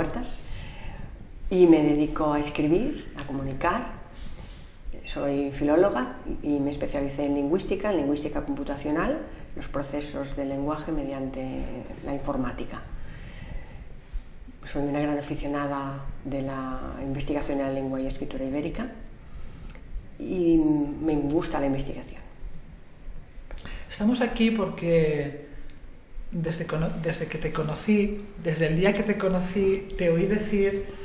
cartas y me dedico a escribir, a comunicar. Soy filóloga y me especialicé en lingüística computacional, los procesos del lenguaje mediante la informática. Soy una gran aficionada de la investigación en la lengua y escritura ibérica y me gusta la investigación. Estamos aquí porque desde que te conocí, desde el día que te conocí, te oí decir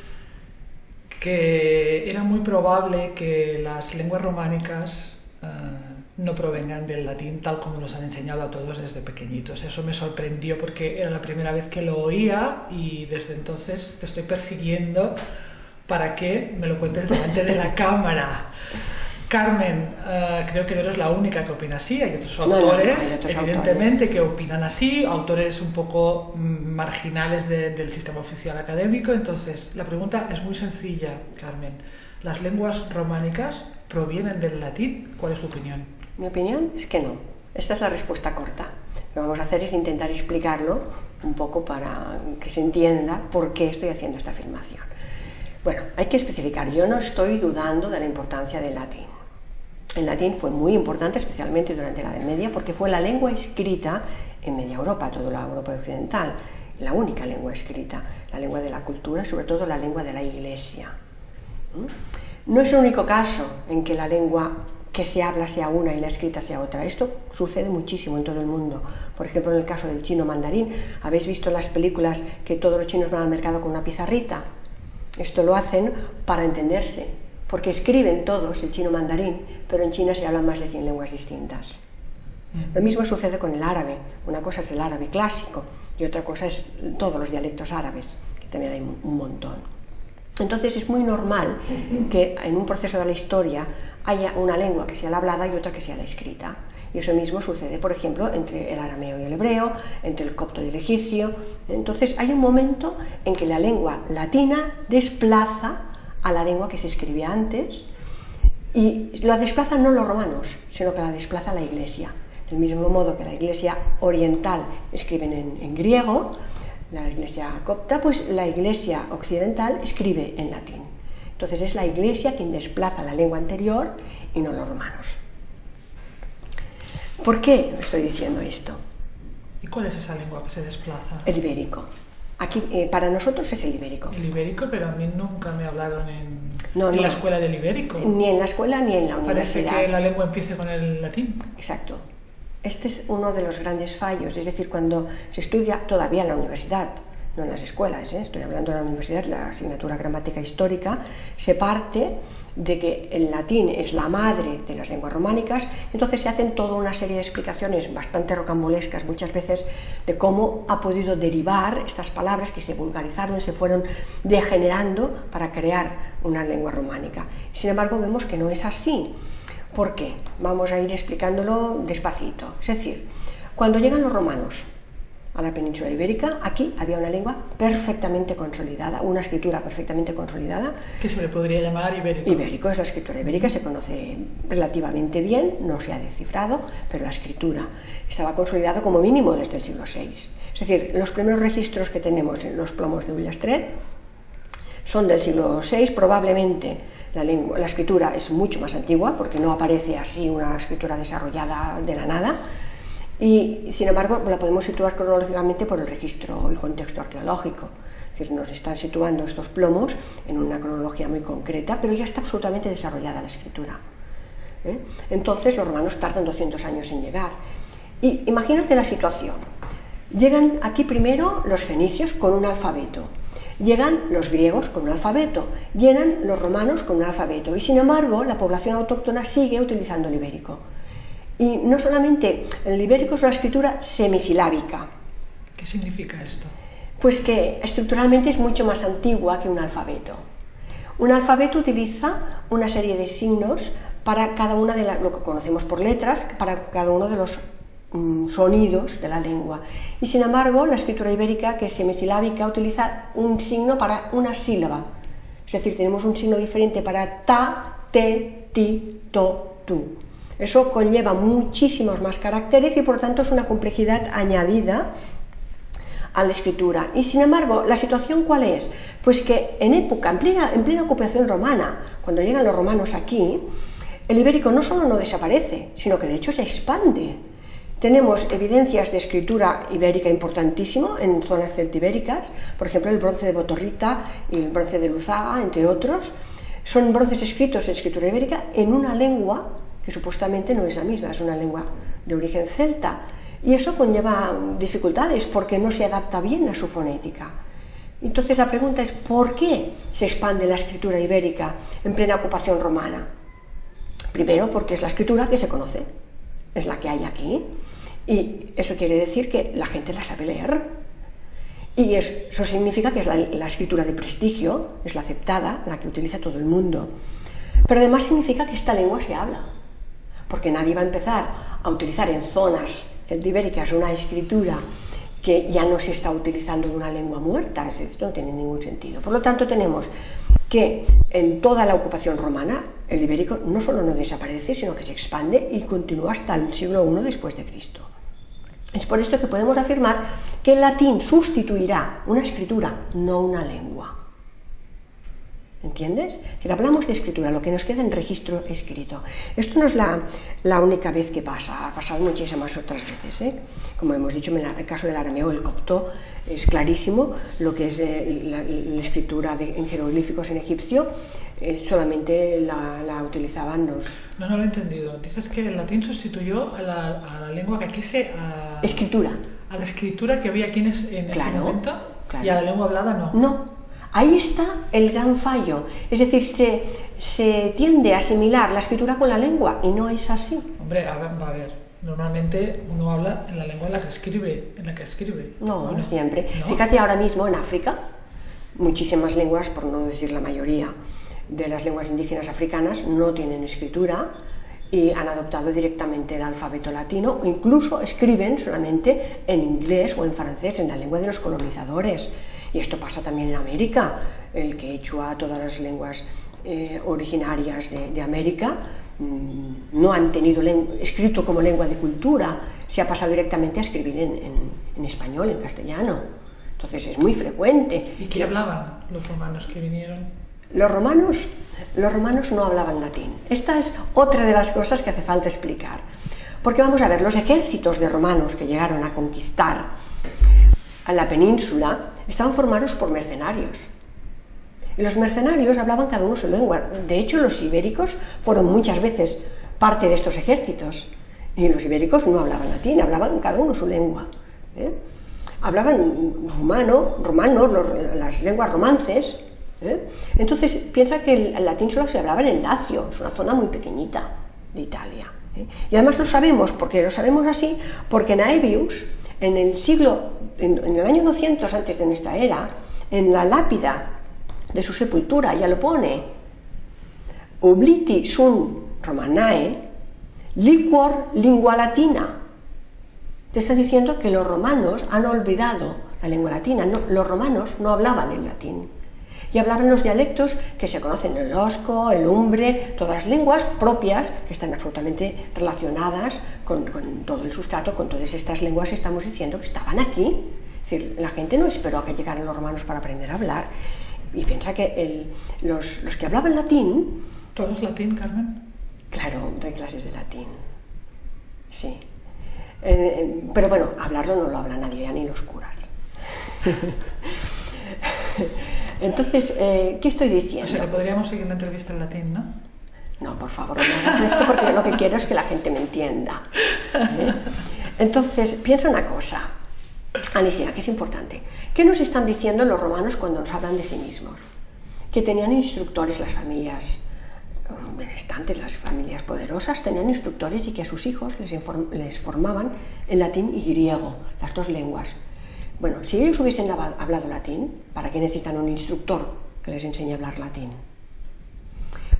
que era muy probable que las lenguas románicas no provengan del latín tal como nos han enseñado a todos desde pequeñitos. Eso me sorprendió porque era la primera vez que lo oía y desde entonces te estoy persiguiendo para que me lo cuentes delante de la cámara. Carmen, creo que no eres la única que opina así, hay otros autores, evidentemente, que opinan así, autores un poco marginales del sistema oficial académico. Entonces, la pregunta es muy sencilla, Carmen. ¿Las lenguas románicas provienen del latín? ¿Cuál es tu opinión? Mi opinión es que no. Esta es la respuesta corta. Lo que vamos a hacer es intentar explicarlo un poco para que se entienda por qué estoy haciendo esta afirmación. Bueno, hay que especificar, yo no estoy dudando de la importancia del latín. El latín fue muy importante, especialmente durante la Edad Media, porque fue la lengua escrita en media Europa, toda la Europa occidental, la única lengua escrita, la lengua de la cultura, sobre todo la lengua de la Iglesia. No es el único caso en que la lengua que se habla sea una y la escrita sea otra. Esto sucede muchísimo en todo el mundo. Por ejemplo, en el caso del chino mandarín, ¿habéis visto en las películas que todos los chinos van al mercado con una pizarrita? Esto lo hacen para entenderse, porque escriben todos el chino mandarín, pero en China se hablan más de 100 lenguas distintas. Lo mismo sucede con el árabe. Una cosa es el árabe clásico y otra cosa es todos los dialectos árabes, que también hay un montón. Entonces es muy normal que en un proceso de la historia haya una lengua que sea la hablada y otra que sea la escrita. Y eso mismo sucede, por ejemplo, entre el arameo y el hebreo, entre el copto y el egipcio. Entonces hay un momento en que la lengua latina desplaza a la lengua que se escribía antes, y la desplazan no los romanos, sino que la desplaza la Iglesia. Del mismo modo que la Iglesia oriental escriben en griego, la Iglesia copta, pues la Iglesia occidental escribe en latín. Entonces es la Iglesia quien desplaza la lengua anterior y no los romanos. ¿Por qué estoy diciendo esto? ¿Y cuál es esa lengua que se desplaza? El ibérico. Aquí, para nosotros es el ibérico. El ibérico, pero a mí nunca me hablaron en la no. escuela del ibérico. Ni en la escuela ni en la universidad. Parece que la lengua empiece con el latín. Exacto. Este es uno de los grandes fallos, es decir, cuando se estudia todavía en la universidad, no en las escuelas, estoy hablando de la universidad, la asignatura gramática histórica, se parte de que el latín es la madre de las lenguas románicas, entonces se hacen toda una serie de explicaciones bastante rocambolescas muchas veces de cómo ha podido derivar estas palabras que se vulgarizaron y se fueron degenerando para crear una lengua románica. Sin embargo, vemos que no es así. ¿Por qué? Vamos a ir explicándolo despacito. Es decir, cuando llegan los romanos a la península ibérica, aquí había una lengua perfectamente consolidada, una escritura perfectamente consolidada. ¿Qué se le podría llamar ibérico? Ibérico es la escritura ibérica, se conoce relativamente bien, no se ha descifrado, pero la escritura estaba consolidada como mínimo desde el siglo VI. Es decir, los primeros registros que tenemos en los plomos de Ullastret son del siglo VI, probablemente la escritura es mucho más antigua, porque no aparece así una escritura desarrollada de la nada, y sin embargo la podemos situar cronológicamente por el registro y contexto arqueológico. Es decir, nos están situando estos plomos en una cronología muy concreta, pero ya está absolutamente desarrollada la escritura. Entonces los romanos tardan 200 años en llegar. Y imagínate la situación. Llegan aquí primero los fenicios con un alfabeto. Llegan los griegos con un alfabeto, llegan los romanos con un alfabeto, y sin embargo la población autóctona sigue utilizando el ibérico. Y no solamente, el ibérico es una escritura semisilábica. ¿Qué significa esto? Pues que estructuralmente es mucho más antigua que un alfabeto. Un alfabeto utiliza una serie de signos para cada una de lo que conocemos por letras, para cada uno de los sonidos de la lengua, y sin embargo la escritura ibérica, que es semisilábica, utiliza un signo para una sílaba, es decir, tenemos un signo diferente para ta, te, ti, to, tu. Eso conlleva muchísimos más caracteres y por tanto es una complejidad añadida a la escritura. Y sin embargo, ¿la situación cuál es? Pues que en plena ocupación romana, cuando llegan los romanos aquí, el ibérico no solo no desaparece, sino que de hecho se expande. Tenemos evidencias de escritura ibérica importantísimo en zonas celtibéricas, por ejemplo el bronce de Botorrita y el bronce de Luzaga, entre otros. Son bronces escritos en escritura ibérica en una lengua que supuestamente no es la misma, es una lengua de origen celta, y eso conlleva dificultades porque no se adapta bien a su fonética. Entonces la pregunta es, ¿por qué se expande la escritura ibérica en plena ocupación romana? Primero, porque es la escritura que se conoce, es la que hay aquí, y eso quiere decir que la gente la sabe leer. Y eso significa que es la escritura de prestigio, es la aceptada, la que utiliza todo el mundo. Pero además significa que esta lengua se habla, porque nadie va a empezar a utilizar en zonas celtibéricas una escritura que ya no se está utilizando en una lengua muerta. Esto no tiene ningún sentido. Por lo tanto, tenemos que en toda la ocupación romana el ibérico no solo no desaparece, sino que se expande y continúa hasta el siglo I después de Cristo. Es por esto que podemos afirmar que el latín sustituirá una escritura, no una lengua. ¿Entiendes? Que hablamos de escritura, lo que nos queda en registro escrito. Esto no es la única vez que pasa, ha pasado muchísimas otras veces, ¿eh? Como hemos dicho, en el caso del arameo, el copto, es clarísimo lo que es la escritura en jeroglíficos en egipcio, solamente la utilizaban los... No lo he entendido. Dices que el latín sustituyó a la lengua que aquí escritura. A la escritura que había aquí en ese momento, claro. Y a la lengua hablada no. No. Ahí está el gran fallo, es decir, se tiende a asimilar la escritura con la lengua y no es así. Hombre, a ver, normalmente uno habla en la lengua en la que escribe. No siempre. ¿No? Fíjate ahora mismo en África, muchísimas lenguas, por no decir la mayoría de las lenguas indígenas africanas, no tienen escritura y han adoptado directamente el alfabeto latino o incluso escriben solamente en inglés o en francés, en la lengua de los colonizadores. Y esto pasa también en América, el quechua, todas las lenguas originarias de América no han tenido escrito como lengua de cultura, se ha pasado directamente a escribir en español, en castellano. Entonces es muy frecuente. ¿Y qué hablaban los romanos que vinieron? Los romanos no hablaban latín. Esta es otra de las cosas que hace falta explicar. Porque vamos a ver, los ejércitos de romanos que llegaron a conquistar a la península estaban formados por mercenarios. Y los mercenarios hablaban cada uno su lengua. De hecho, los ibéricos fueron muchas veces parte de estos ejércitos. Y los ibéricos no hablaban latín, hablaban cada uno su lengua. Hablaban romano, las lenguas romances. Entonces, piensa que el latín solo se hablaba en el Lacio, es una zona muy pequeñita de Italia. Y además lo sabemos así, porque Naevius, en el año 200 antes de nuestra era, en la lápida de su sepultura ya lo pone: obliti sunt Romanae, liquor lingua latina. Te está diciendo que los romanos han olvidado la lengua latina. No, los romanos no hablaban el latín y hablaban los dialectos que se conocen, el osco, el umbre, todas las lenguas propias que están absolutamente relacionadas con todo el sustrato, con todas estas lenguas que estamos diciendo que estaban aquí. Es decir, la gente no esperó a que llegaran los romanos para aprender a hablar, y piensa que los que hablaban latín... ¿Todo es latín, Carmen? Claro, doy clases de latín, sí. Pero bueno, hablarlo no lo habla nadie, ya ni los curas. Entonces, ¿qué estoy diciendo? O sea, que podríamos seguir una entrevista en latín, ¿no? No, por favor, no hagas esto, porque lo que quiero es que la gente me entienda. Entonces, piensa una cosa, Alicia, que es importante. ¿Qué nos están diciendo los romanos cuando nos hablan de sí mismos? Que tenían instructores, las familias benestantes, las familias poderosas, tenían instructores y que a sus hijos les formaban en latín y griego, las dos lenguas. Bueno, si ellos hubiesen hablado latín, ¿para qué necesitan un instructor que les enseñe a hablar latín?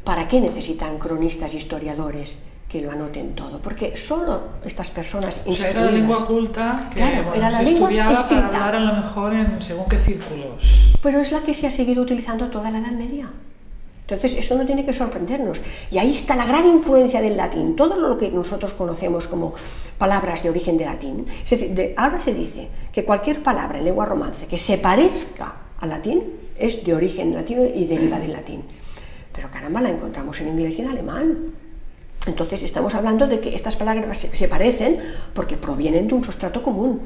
¿Para qué necesitan cronistas, historiadores que lo anoten todo? Porque solo estas personas instruidas... O sea, era la lengua culta que era la se lengua estudiaba escrita, para hablar a lo mejor en según qué círculos. pero es la que se ha seguido utilizando toda la Edad Media. Entonces, esto no tiene que sorprendernos. Y ahí está la gran influencia del latín. Todo lo que nosotros conocemos como palabras de origen de latín. Es decir, ahora se dice que cualquier palabra en lengua romance que se parezca al latín es de origen latino y deriva del latín. Pero caramba, la encontramos en inglés y en alemán. Entonces, estamos hablando de que estas palabras se parecen porque provienen de un sustrato común.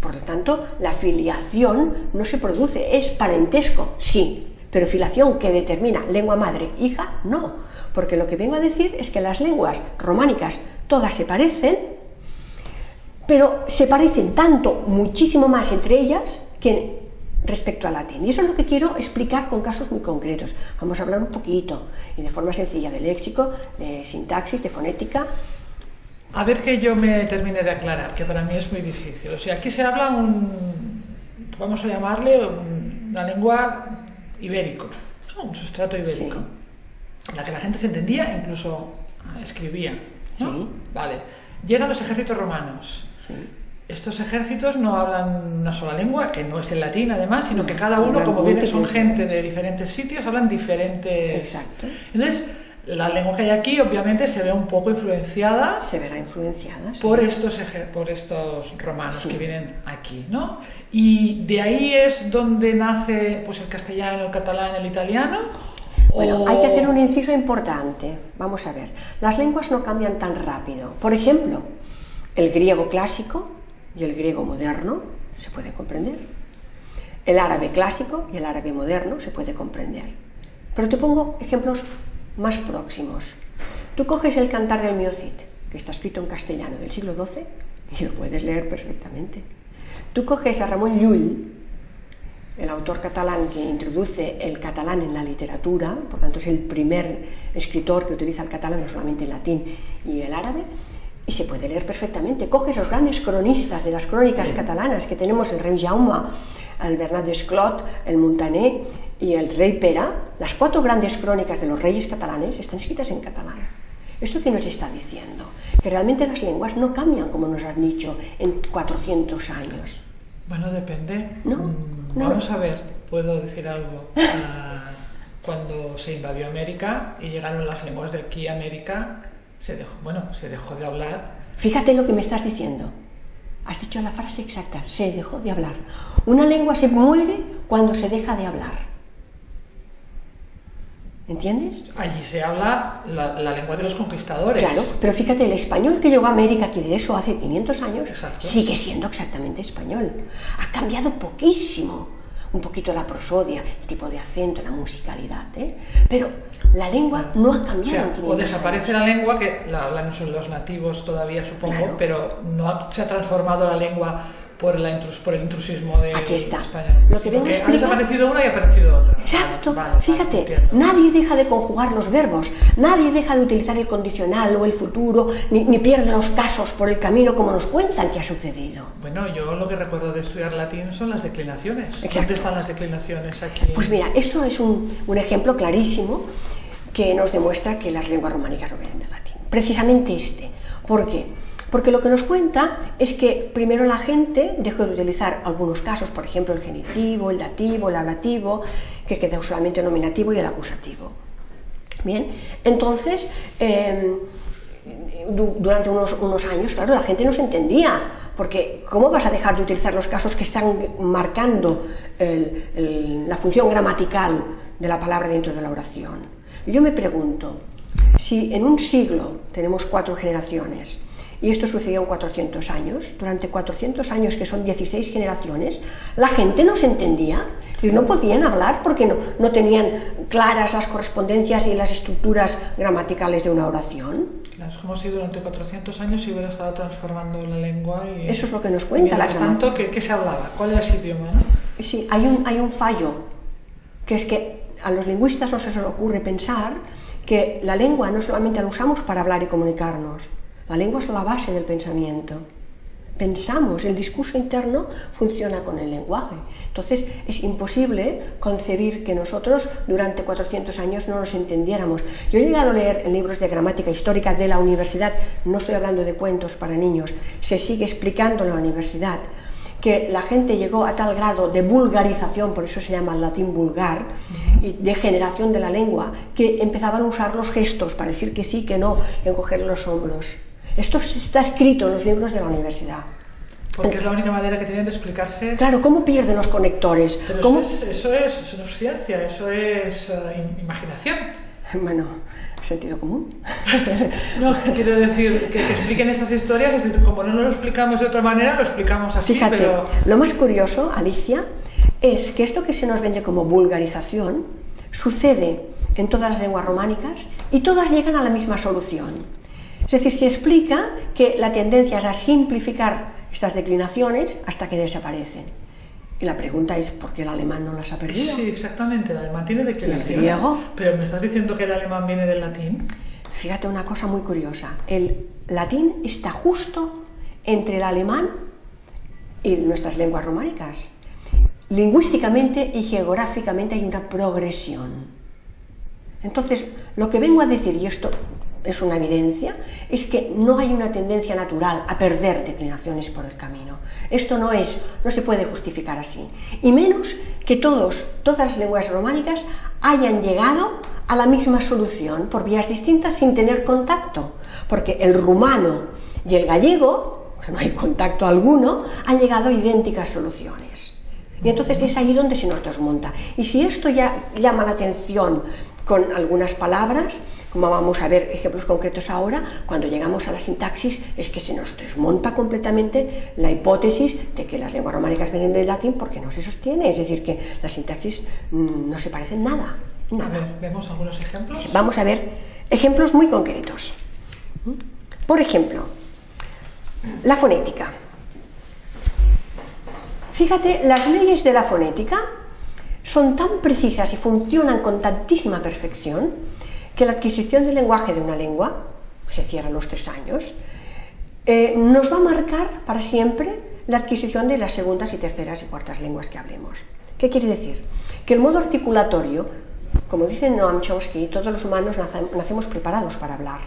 Por lo tanto, la filiación no se produce, es parentesco, sí. Pero filiación que determina lengua madre, hija, no. Porque lo que vengo a decir es que las lenguas románicas todas se parecen, pero se parecen tanto, muchísimo más entre ellas que respecto al latín. Y eso es lo que quiero explicar con casos muy concretos. Vamos a hablar un poquito y de forma sencilla de léxico, de sintaxis, de fonética. A ver que yo me termine de aclarar, que para mí es muy difícil. O sea, aquí se habla vamos a llamarle una lengua ibérico, ¿no? Un sustrato ibérico, sí, en la que la gente se entendía, incluso escribía, ¿no? Sí. Vale. Llegan los ejércitos romanos. Sí. Estos ejércitos no hablan una sola lengua, que no es el latín además, sino que cada uno, como viene, son gente de diferentes sitios, hablan diferentes... Exacto. Entonces, la lengua que hay aquí obviamente se ve un poco influenciada. Se verá influenciada, sí, por estos romanos, sí, que vienen aquí, ¿no? Y de ahí es donde nace pues el castellano, el catalán, el italiano. Bueno, hay que hacer un inciso importante. Vamos a ver, las lenguas no cambian tan rápido. Por ejemplo, el griego clásico y el griego moderno se puede comprender. El árabe clásico y el árabe moderno se puede comprender. Pero te pongo ejemplos más próximos. Tú coges el Cantar del Mio Cid, que está escrito en castellano del siglo XII, y lo puedes leer perfectamente. Tú coges a Ramon Llull, el autor catalán que introduce el catalán en la literatura, por tanto es el primer escritor que utiliza el catalán, no solamente el latín y el árabe, y se puede leer perfectamente. Coges los grandes cronistas de las crónicas catalanas que tenemos, el rey Jaume, el Bernat d'Esclot, el Muntaner y el rey Pera. Las 4 grandes crónicas de los reyes catalanes están escritas en catalán. ¿Esto qué nos está diciendo? Que realmente las lenguas no cambian, como nos han dicho, en 400 años. Bueno, depende. ¿No? Vamos a ver, puedo decir algo. Cuando se invadió América y llegaron las lenguas de aquí a América, se dejó de hablar. Fíjate lo que me estás diciendo. Has dicho la frase exacta, se dejó de hablar. Una lengua se muere cuando se deja de hablar. ¿Entiendes? Allí se habla la lengua de los conquistadores. Claro, pero fíjate, el español que llegó a América, que de eso hace 500 años, exacto, sigue siendo exactamente español. Ha cambiado poquísimo. Un poquito la prosodia, el tipo de acento, la musicalidad, ¿eh? Pero la lengua no ha cambiado. O sea, o desaparece la lengua, que la hablan los nativos todavía, supongo, claro, pero no se ha transformado la lengua por el intrusismo de aquí está. España. Lo que vengo a explicar... Ha desaparecido una y ha aparecido otra. Exacto. Fíjate, nadie deja de conjugar los verbos, nadie deja de utilizar el condicional o el futuro, ni pierde los casos por el camino como nos cuentan que ha sucedido. Bueno, yo lo que recuerdo de estudiar latín son las declinaciones. Exacto. ¿Dónde están las declinaciones aquí? Pues mira, esto es un ejemplo clarísimo que nos demuestra que las lenguas románicas no vienen del latín. Precisamente este. ¿Por qué? Porque lo que nos cuenta es que primero la gente dejó de utilizar algunos casos, por ejemplo el genitivo, el dativo, el ablativo, que quedó solamente el nominativo y el acusativo. Bien, entonces, durante unos años, claro, la gente no se entendía, porque ¿cómo vas a dejar de utilizar los casos que están marcando la función gramatical de la palabra dentro de la oración? Y yo me pregunto, si en un siglo tenemos 4 generaciones, y esto sucedió en 400 años, durante 400 años, que son 16 generaciones, la gente no se entendía, es decir, no podían hablar porque no tenían claras las correspondencias y las estructuras gramaticales de una oración. Claro, es como si durante 400 años se hubiera estado transformando la lengua y... Eso es lo que nos cuenta la gramática. Tanto, ¿qué se hablaba? ¿Cuál era ese idioma, no? Sí, hay un fallo, que es que a los lingüistas no se les ocurre pensar que la lengua no solamente la usamos para hablar y comunicarnos. La lengua es la base del pensamiento. Pensamos, el discurso interno funciona con el lenguaje. Entonces es imposible concebir que nosotros durante 400 años no nos entendiéramos. Yo he llegado a leer en libros de gramática histórica de la universidad, no estoy hablando de cuentos para niños, se sigue explicando en la universidad que la gente llegó a tal grado de vulgarización, por eso se llama el latín vulgar, y de generación de la lengua, que empezaban a usar los gestos para decir que sí, que no, encoger los hombros. Esto está escrito en los libros de la universidad. Porque es la única manera que tienen de explicarse. Claro, ¿cómo pierden los conectores? Pero ¿Cómo? Eso no es ciencia, eso es imaginación. Bueno, sentido común. No, quiero decir, que expliquen esas historias, es decir, como no lo explicamos de otra manera, lo explicamos así. Fíjate, pero... lo más curioso, Alicia, es que esto que se nos vende como vulgarización sucede en todas las lenguas románicas y todas llegan a la misma solución. Es decir, se explica que la tendencia es a simplificar estas declinaciones hasta que desaparecen. Y la pregunta es, ¿por qué el alemán no las ha perdido? Sí, exactamente, el alemán tiene declinaciones. ¿Y el griego? Pero me estás diciendo que el alemán viene del latín. Fíjate una cosa muy curiosa, el latín está justo entre el alemán y nuestras lenguas románicas. Lingüísticamente y geográficamente hay una progresión. Entonces, lo que vengo a decir, y esto es una evidencia, es que no hay una tendencia natural a perder declinaciones por el camino. Esto no se puede justificar así. Y menos que todas las lenguas románicas hayan llegado a la misma solución por vías distintas sin tener contacto. Porque el rumano y el gallego, que no hay contacto alguno, han llegado a idénticas soluciones. Y entonces es ahí donde se nos desmonta. Y si esto ya llama la atención con algunas palabras, como vamos a ver ejemplos concretos ahora, cuando llegamos a la sintaxis es que se nos desmonta completamente la hipótesis de que las lenguas románicas vienen del latín porque no se sostiene, es decir, que la sintaxis no se parecen nada. A ver, ¿vemos algunos ejemplos? Sí, vamos a ver ejemplos muy concretos. Por ejemplo, la fonética. Fíjate, las leyes de la fonética son tan precisas y funcionan con tantísima perfección que la adquisición del lenguaje de una lengua, se cierra a los 3 años, nos va a marcar para siempre la adquisición de las segundas y terceras y cuartas lenguas que hablemos. ¿Qué quiere decir? Que el modo articulatorio, como dice Noam Chomsky, todos los humanos nacemos preparados para hablar.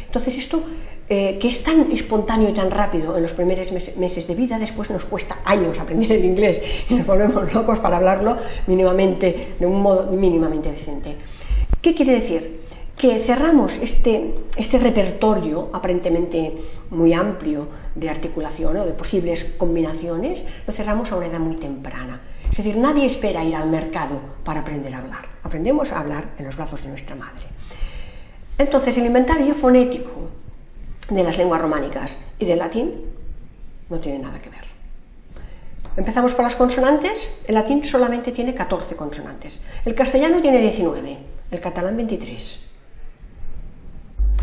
Entonces esto, que es tan espontáneo y tan rápido en los primeros meses de vida, después nos cuesta años aprender el inglés y nos volvemos locos para hablarlo mínimamente, de un modo mínimamente decente. ¿Qué quiere decir? Que cerramos este repertorio aparentemente muy amplio de articulación o de posibles combinaciones, lo cerramos a una edad muy temprana. Es decir, nadie espera ir al mercado para aprender a hablar. Aprendemos a hablar en los brazos de nuestra madre. Entonces, el inventario fonético de las lenguas románicas y del latín no tiene nada que ver. Empezamos por las consonantes. El latín solamente tiene 14 consonantes. El castellano tiene 19, el catalán 23.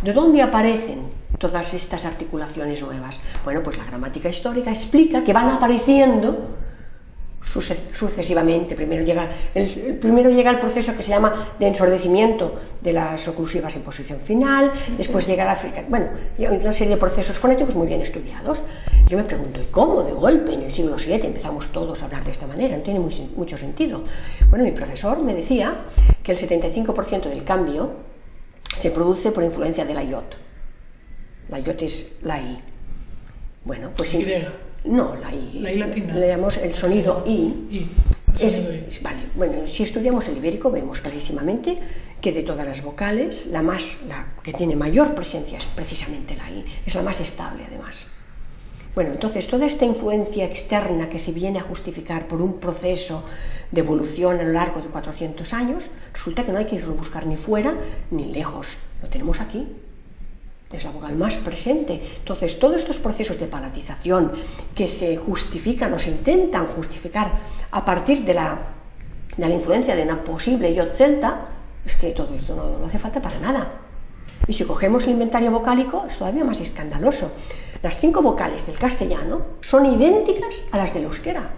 ¿De dónde aparecen todas estas articulaciones nuevas? Bueno, pues la gramática histórica explica que van apareciendo sucesivamente. Primero llega el proceso que se llama de ensordecimiento de las oclusivas en posición final, después llega la fricación, bueno, y una serie de procesos fonéticos muy bien estudiados. Yo me pregunto, ¿y cómo de golpe en el siglo VII empezamos todos a hablar de esta manera? No tiene mucho sentido. Bueno, mi profesor me decía que el 75% del cambio se produce por influencia de la iot. La iot es la i. Bueno, pues sí. No, la i. La i latina. Le llamamos el sonido i. Vale, bueno, si estudiamos el ibérico vemos clarísimamente que de todas las vocales, la que tiene mayor presencia es precisamente la i. Es la más estable, además. Bueno, entonces toda esta influencia externa que se viene a justificar por un proceso de evolución a lo largo de 400 años, resulta que no hay que irlo a buscar ni fuera ni lejos, lo tenemos aquí. Es la vocal más presente. Entonces, todos estos procesos de palatización que se justifican o se intentan justificar a partir de la influencia de una posible iot celta, es que todo esto no hace falta para nada. Y si cogemos el inventario vocálico, es todavía más escandaloso. Las 5 vocales del castellano son idénticas a las del euskera.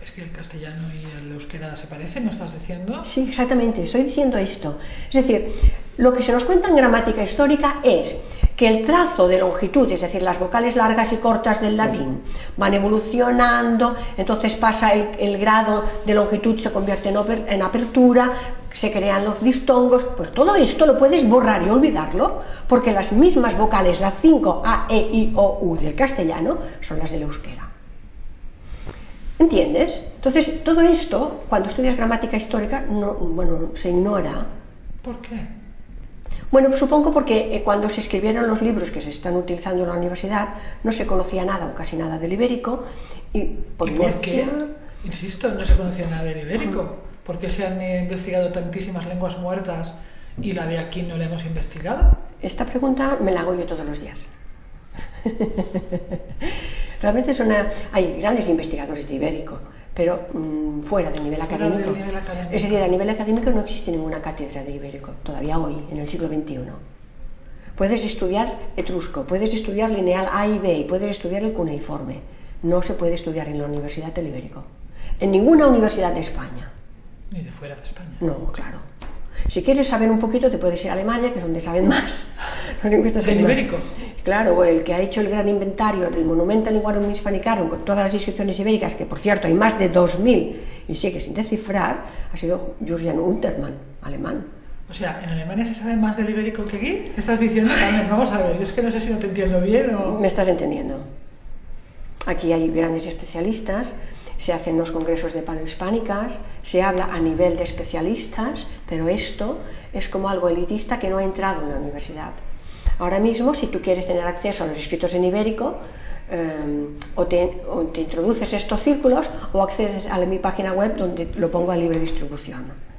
¿Es que el castellano y el euskera se parecen, no estás diciendo? Sí, exactamente, estoy diciendo esto. Es decir, lo que se nos cuenta en gramática histórica es que el trazo de longitud, es decir, las vocales largas y cortas del latín, van evolucionando, entonces pasa el grado de longitud, se convierte en apertura, se crean los distongos, pues todo esto lo puedes borrar y olvidarlo, porque las mismas vocales, las 5 A, E, I, O, U del castellano, son las del euskera. ¿Entiendes? Entonces, todo esto, cuando estudias gramática histórica, no, bueno, se ignora. ¿Por qué? Bueno, pues supongo porque cuando se escribieron los libros que se están utilizando en la universidad, no se conocía nada o casi nada del ibérico. ¿Y por qué? Insisto, no se conocía nada del ibérico. ¿Por qué se han investigado tantísimas lenguas muertas y la de aquí no la hemos investigado? Esta pregunta me la hago yo todos los días. Realmente hay grandes investigadores de ibérico, pero fuera del nivel académico. Es decir, a nivel académico no existe ninguna cátedra de ibérico, todavía hoy, en el siglo XXI. Puedes estudiar etrusco, puedes estudiar lineal A y B, y puedes estudiar el cuneiforme. No se puede estudiar en la Universidad del Ibérico. En ninguna universidad de España. Ni de fuera de España. No, claro. Si quieres saber un poquito, te puedes ir a Alemania, que es donde saben más los lingüistas ¿El ibérico? Claro, el que ha hecho el gran inventario del Monumental Linguarum Hispanicarum con todas las inscripciones ibéricas, que por cierto hay más de 2000 y sigue sin descifrar, ha sido Jürgen Untermann, alemán. O sea, ¿en Alemania se sabe más del ibérico que aquí? ¿Qué estás diciendo? Vamos a ver, yo es que no sé si no te entiendo bien o... Me estás entendiendo. Aquí hay grandes especialistas, se hacen los congresos de paleohispánicas, se habla a nivel de especialistas, pero esto es como algo elitista que no ha entrado en la universidad. Ahora mismo, si tú quieres tener acceso a los escritos en ibérico, o te introduces estos círculos o accedes a mi página web donde lo pongo a libre distribución.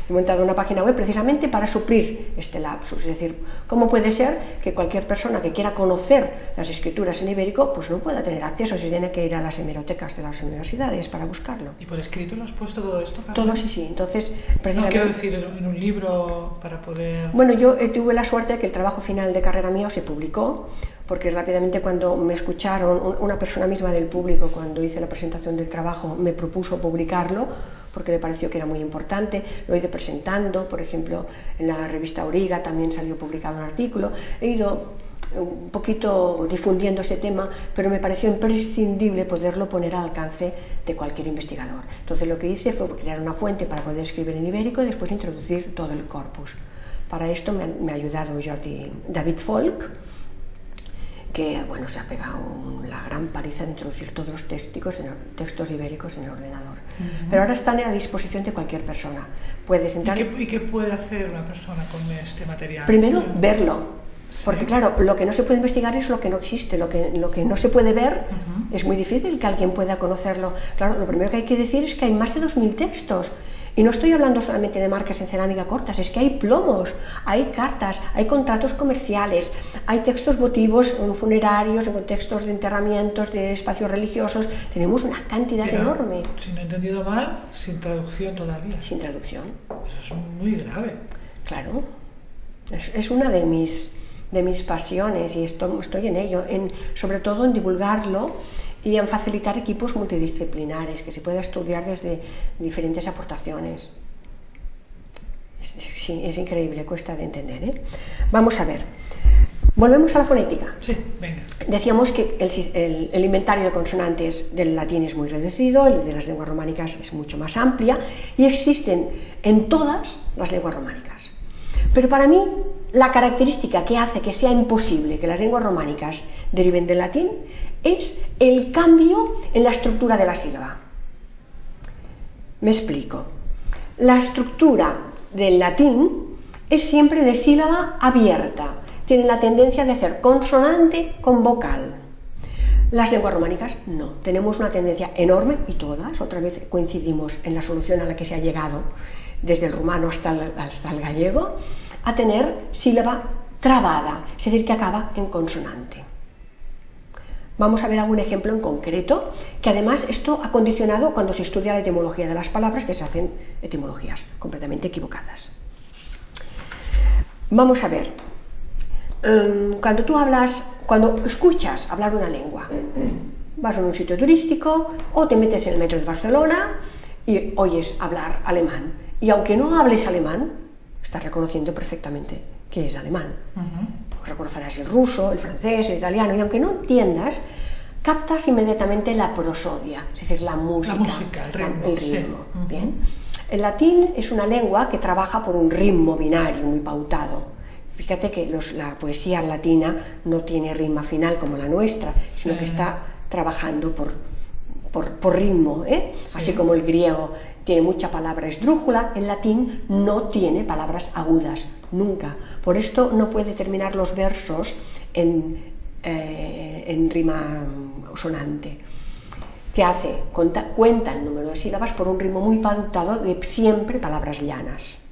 He montado una página web precisamente para suplir este lapsus, es decir, ¿cómo puede ser que cualquier persona que quiera conocer las escrituras en ibérico pues no pueda tener acceso si tiene que ir a las hemerotecas de las universidades para buscarlo? ¿Y por escrito lo has puesto todo esto, Carmen? Todo, sí. Entonces, precisamente... No quiero decir en un libro para poder... Bueno, yo tuve la suerte de que el trabajo final de carrera mío se publicó, porque rápidamente cuando me escucharon, una persona misma del público, cuando hice la presentación del trabajo, me propuso publicarlo, porque le pareció que era muy importante. Lo he ido presentando, por ejemplo, en la revista Origa también salió publicado un artículo. He ido un poquito difundiendo ese tema, pero me pareció imprescindible poderlo poner al alcance de cualquier investigador. Entonces lo que hice fue crear una fuente para poder escribir en ibérico y después introducir todo el corpus. Para esto me ha ayudado David Folk, que bueno, se ha pegado la gran paliza de introducir todos los textos ibéricos en el ordenador. Pero ahora están a disposición de cualquier persona. Puedes entrar... ¿Y qué puede hacer una persona con este material? Primero, verlo. Porque claro, lo que no se puede investigar es lo que no existe, lo que no se puede ver es muy difícil que alguien pueda conocerlo. Claro, lo primero que hay que decir es que hay más de 2000 textos. Y no estoy hablando solamente de marcas en cerámica cortas, es que hay plomos, hay cartas, hay contratos comerciales, hay textos votivos funerarios, en contextos de enterramientos, de espacios religiosos. Tenemos una cantidad enorme. Si no he entendido mal, sin traducción todavía. Sin traducción. Eso es muy grave. Claro, es una de mis pasiones y estoy en ello, sobre todo en divulgarlo y en facilitar equipos multidisciplinares, que se pueda estudiar desde diferentes aportaciones. Sí, es increíble, cuesta de entender, ¿eh? Vamos a ver. Volvemos a la fonética. Sí, venga. Decíamos que el inventario de consonantes del latín es muy reducido, el de las lenguas románicas es mucho más amplia y existen en todas las lenguas románicas. Pero para mí, la característica que hace que sea imposible que las lenguas románicas deriven del latín es el cambio en la estructura de la sílaba. Me explico. La estructura del latín es siempre de sílaba abierta. Tienen la tendencia de hacer consonante con vocal. Las lenguas románicas no. Tenemos una tendencia enorme, y todas, otra vez coincidimos en la solución a la que se ha llegado desde el rumano hasta el gallego, a tener sílaba trabada, es decir, que acaba en consonante. Vamos a ver algún ejemplo en concreto, que además esto ha condicionado cuando se estudia la etimología de las palabras, que se hacen etimologías completamente equivocadas. Vamos a ver, cuando escuchas hablar una lengua, vas a un sitio turístico o te metes en el metro de Barcelona y oyes hablar alemán, y aunque no hables alemán, estás reconociendo perfectamente que es alemán. Reconocerás el ruso, el francés, el italiano, y aunque no entiendas, captas inmediatamente la prosodia, es decir, la música, el ritmo. Sí. Bien. El latín es una lengua que trabaja por un ritmo binario muy pautado. Fíjate que la poesía latina no tiene rima final como la nuestra, sino que está trabajando por ritmo, ¿eh? Así como el griego tiene mucha palabra esdrújula, el latín no tiene palabras agudas, nunca. Por esto no puede terminar los versos en rima sonante. ¿Qué hace? Cuenta el número de sílabas por un ritmo muy pautado de siempre palabras llanas.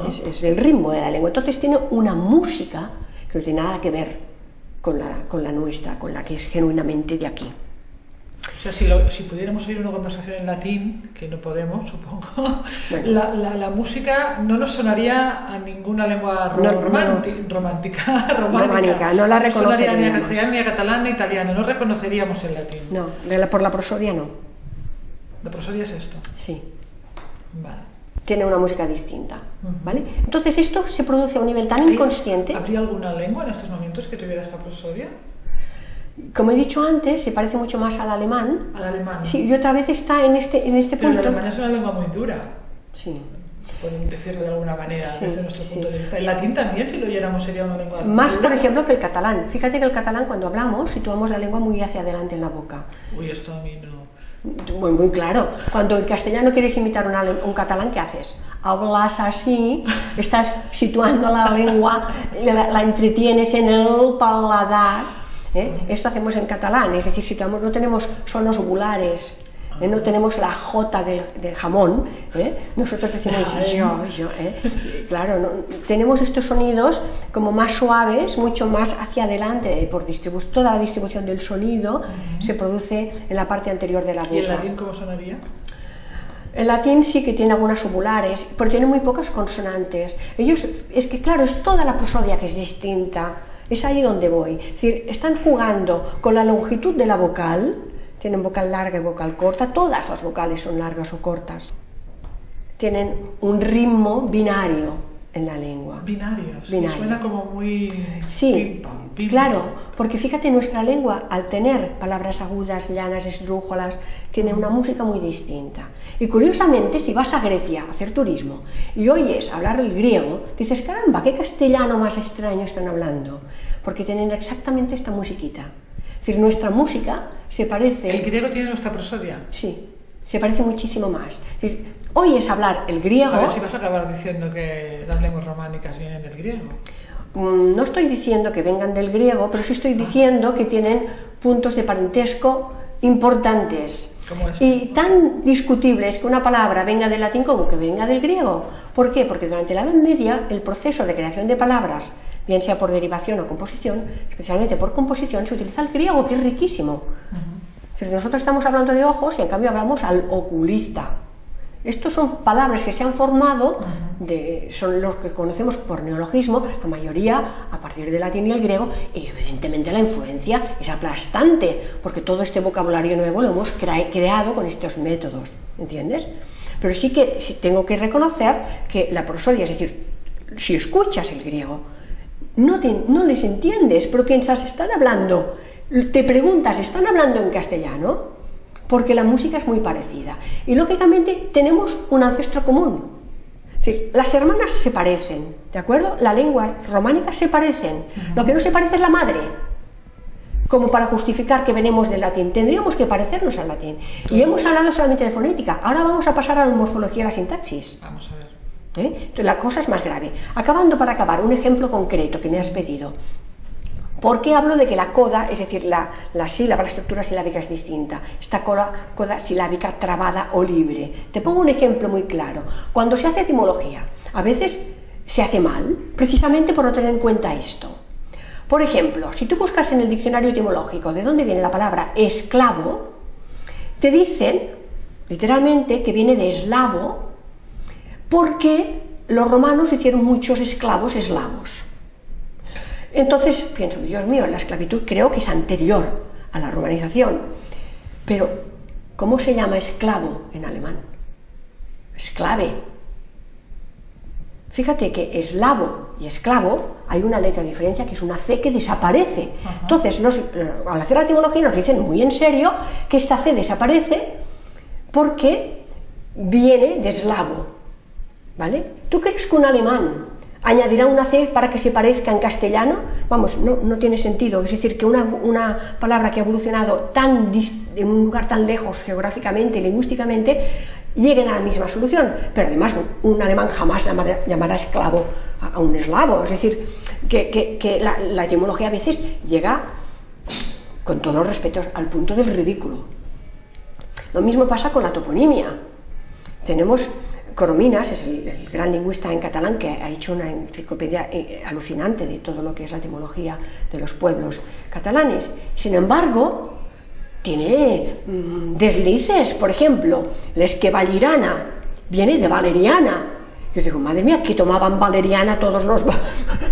Es el ritmo de la lengua. Entonces tiene una música que no tiene nada que ver con la nuestra, con la que es genuinamente de aquí. O sea, si pudiéramos oír una conversación en latín, que no podemos, supongo, bueno, la música no nos sonaría a ninguna lengua románica. No la reconoceríamos. No sonaría ni a castellano, ni a catalán, ni a italiano. No reconoceríamos el latín. No, por la prosodia no. ¿La prosodia es esto? Sí. Vale. Tiene una música distinta, ¿vale? Entonces esto se produce a un nivel tan inconsciente. ¿Habría alguna lengua en estos momentos que tuviera esta prosodia? Como he dicho antes, se parece mucho más al alemán. Al alemán. Sí, y otra vez está en este punto. Pero el alemán es una lengua muy dura. Sí. Por decirlo de alguna manera, sí, desde nuestro punto de vista. El latín también, si lo oyéramos, sería una lengua más, dura. Por ejemplo, que el catalán. Fíjate que el catalán, cuando hablamos, situamos la lengua muy hacia adelante en la boca. Uy, esto a mí no. Muy claro. Cuando en castellano quieres imitar un catalán, ¿qué haces? Hablas así, estás situando la lengua, la entretienes en el paladar. Esto hacemos en catalán, es decir, situamos, no tenemos sonos ovulares, no tenemos la J del jamón, nosotros decimos yo. Claro, tenemos estos sonidos como más suaves, mucho más hacia adelante, toda la distribución del sonido se produce en la parte anterior de la boca. ¿Y el latín cómo sonaría? El latín sí que tiene algunas ovulares, pero tiene muy pocas consonantes. Es que claro, es toda la prosodia que es distinta. Es ahí donde voy. Es decir, están jugando con la longitud de la vocal, tienen vocal larga y vocal corta, todas las vocales son largas o cortas. Tienen un ritmo binario en la lengua. Binario. Suena como muy... Sí, claro, porque fíjate, nuestra lengua, al tener palabras agudas, llanas, esdrújulas, tiene una música muy distinta. Y curiosamente, si vas a Grecia a hacer turismo y oyes hablar el griego, dices, caramba, qué castellano más extraño están hablando, porque tienen exactamente esta musiquita. Es decir, nuestra música se parece... ¿El griego tiene nuestra prosodia? Sí, se parece muchísimo más. Es decir, oyes hablar el griego... A ver si vas a acabar diciendo que las lenguas románicas vienen del griego. No estoy diciendo que vengan del griego, pero sí estoy diciendo que tienen puntos de parentesco importantes. ¿Cómo es? Y tan discutibles que una palabra venga del latín como que venga del griego. ¿Por qué? Porque durante la Edad Media el proceso de creación de palabras, bien sea por derivación o composición, especialmente por composición, se utiliza el griego, que es riquísimo. Nosotros estamos hablando de ojos y en cambio hablamos al oculista. Estos son palabras que se han formado, son los que conocemos por neologismo, la mayoría a partir del latín y el griego, y evidentemente la influencia es aplastante, porque todo este vocabulario nuevo lo hemos creado con estos métodos, ¿entiendes? Pero sí que tengo que reconocer que la prosodia, es decir, si escuchas el griego, no les entiendes, pero piensas, están hablando, te preguntas, ¿están hablando en castellano? Porque la música es muy parecida. Y lógicamente tenemos un ancestro común. Es decir, las hermanas se parecen, ¿de acuerdo? La lengua románica se parecen. Lo que no se parece es la madre. Como para justificar que venimos del latín. Tendríamos que parecernos al latín. Y hemos hablado solamente de fonética. Ahora vamos a pasar a la morfología y la sintaxis. Vamos a ver. Entonces la cosa es más grave. Acabando para acabar, un ejemplo concreto que me has pedido. ¿Por qué hablo de que la coda, es decir, la sílaba, la estructura silábica es distinta? Esta coda silábica trabada o libre. Te pongo un ejemplo muy claro. Cuando se hace etimología, a veces se hace mal, precisamente por no tener en cuenta esto. Por ejemplo, si tú buscas en el diccionario etimológico de dónde viene la palabra esclavo, te dicen, literalmente, que viene de eslavo, porque los romanos hicieron muchos esclavos eslavos. Entonces pienso, Dios mío, la esclavitud creo que es anterior a la romanización, pero ¿cómo se llama esclavo en alemán? Esclave. Fíjate que eslavo y esclavo hay una letra de diferencia, que es una C que desaparece. Entonces, al hacer la etimología nos dicen muy en serio que esta C desaparece porque viene de eslavo, ¿vale? ¿Tú crees que un alemán añadirá una C para que se parezca en castellano. Vamos, no tiene sentido. Es decir, que una palabra que ha evolucionado en un lugar tan lejos geográficamente y lingüísticamente lleguen a la misma solución. Pero además un alemán jamás llamará esclavo a un eslavo. Es decir, que la etimología a veces llega, con todos los respetos, al punto del ridículo. Lo mismo pasa con la toponimia. Tenemos Corominas, es el gran lingüista en catalán que ha hecho una enciclopedia alucinante de todo lo que es la etimología de los pueblos catalanes. Sin embargo, tiene deslices. Por ejemplo, l'esquevallirana viene de valeriana. Yo digo, madre mía, que tomaban valeriana todos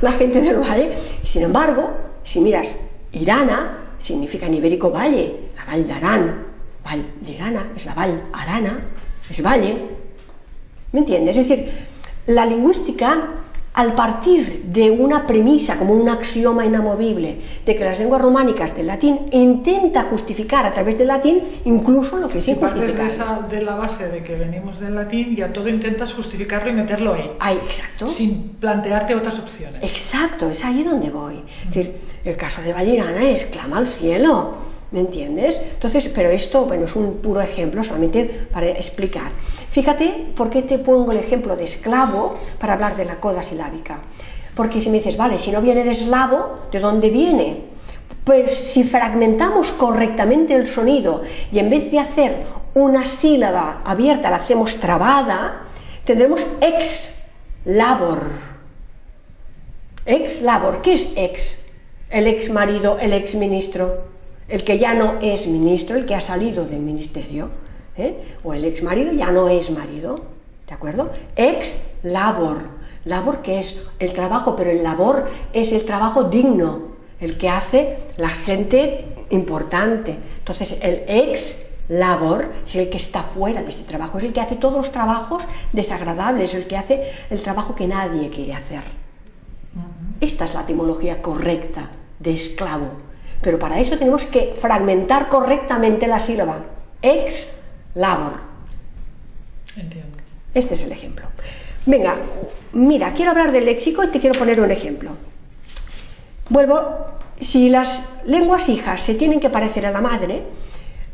la gente del valle. Sin embargo, si miras, Irana significa en ibérico valle, la Vall d'Aran. Vall d'Irana es la Vall Arana, es valle. ¿Me entiendes? Es decir, la lingüística, al partir de una premisa, como un axioma inamovible, de que las lenguas románicas del latín intenta justificar a través del latín incluso lo que es injustificable. De la base de que venimos del latín, ya todo intentas justificarlo y meterlo ahí. Ahí, exacto. Sin plantearte otras opciones. Exacto, es ahí donde voy. Es decir, el caso de Vallirana es clama al cielo. ¿Me entiendes? Entonces, pero esto, bueno, es un puro ejemplo solamente para explicar. Fíjate por qué te pongo el ejemplo de esclavo para hablar de la coda silábica. Porque si me dices, vale, si no viene de eslavo, ¿de dónde viene? Pues si fragmentamos correctamente el sonido y en vez de hacer una sílaba abierta la hacemos trabada, tendremos ex labor. Ex labor, ¿qué es ex? El ex marido, el ex ministro. El que ya no es ministro, el que ha salido del ministerio, o el ex marido ya no es marido, ¿de acuerdo? Ex labor, labor que es el trabajo, pero el labor es el trabajo digno, el que hace la gente importante. Entonces el ex labor es el que está fuera de este trabajo, es el que hace todos los trabajos desagradables, el que hace el trabajo que nadie quiere hacer. Esta es la etimología correcta de esclavo. Pero para eso tenemos que fragmentar correctamente la sílaba. Ex labor. Entiendo. Este es el ejemplo. Venga, mira, quiero hablar del léxico y te quiero poner un ejemplo. Vuelvo, si las lenguas hijas se tienen que parecer a la madre,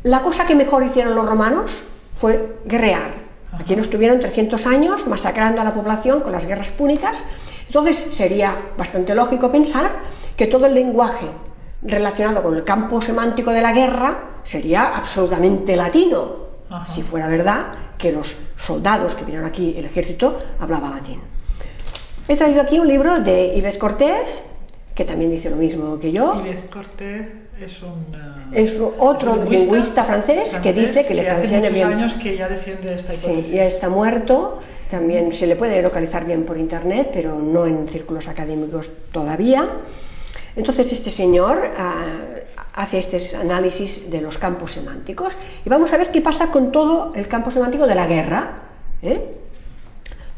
la cosa que mejor hicieron los romanos fue guerrear. Aquí nos tuvieron 300 años masacrando a la población con las guerras púnicas. Entonces sería bastante lógico pensar que todo el lenguaje relacionado con el campo semántico de la guerra sería absolutamente latino. Ajá. Si fuera verdad que los soldados que vinieron aquí, el ejército, hablaba latín. He traído aquí un libro de Yves Cortés, que también dice lo mismo que yo. Yves Cortés es otro lingüista francés que dice que le hace muchos años que ya defiende esta hipótesis. Sí, ya está muerto. También se le puede localizar bien por internet, pero no en círculos académicos todavía. Entonces este señor hace este análisis de los campos semánticos y vamos a ver qué pasa con todo el campo semántico de la guerra.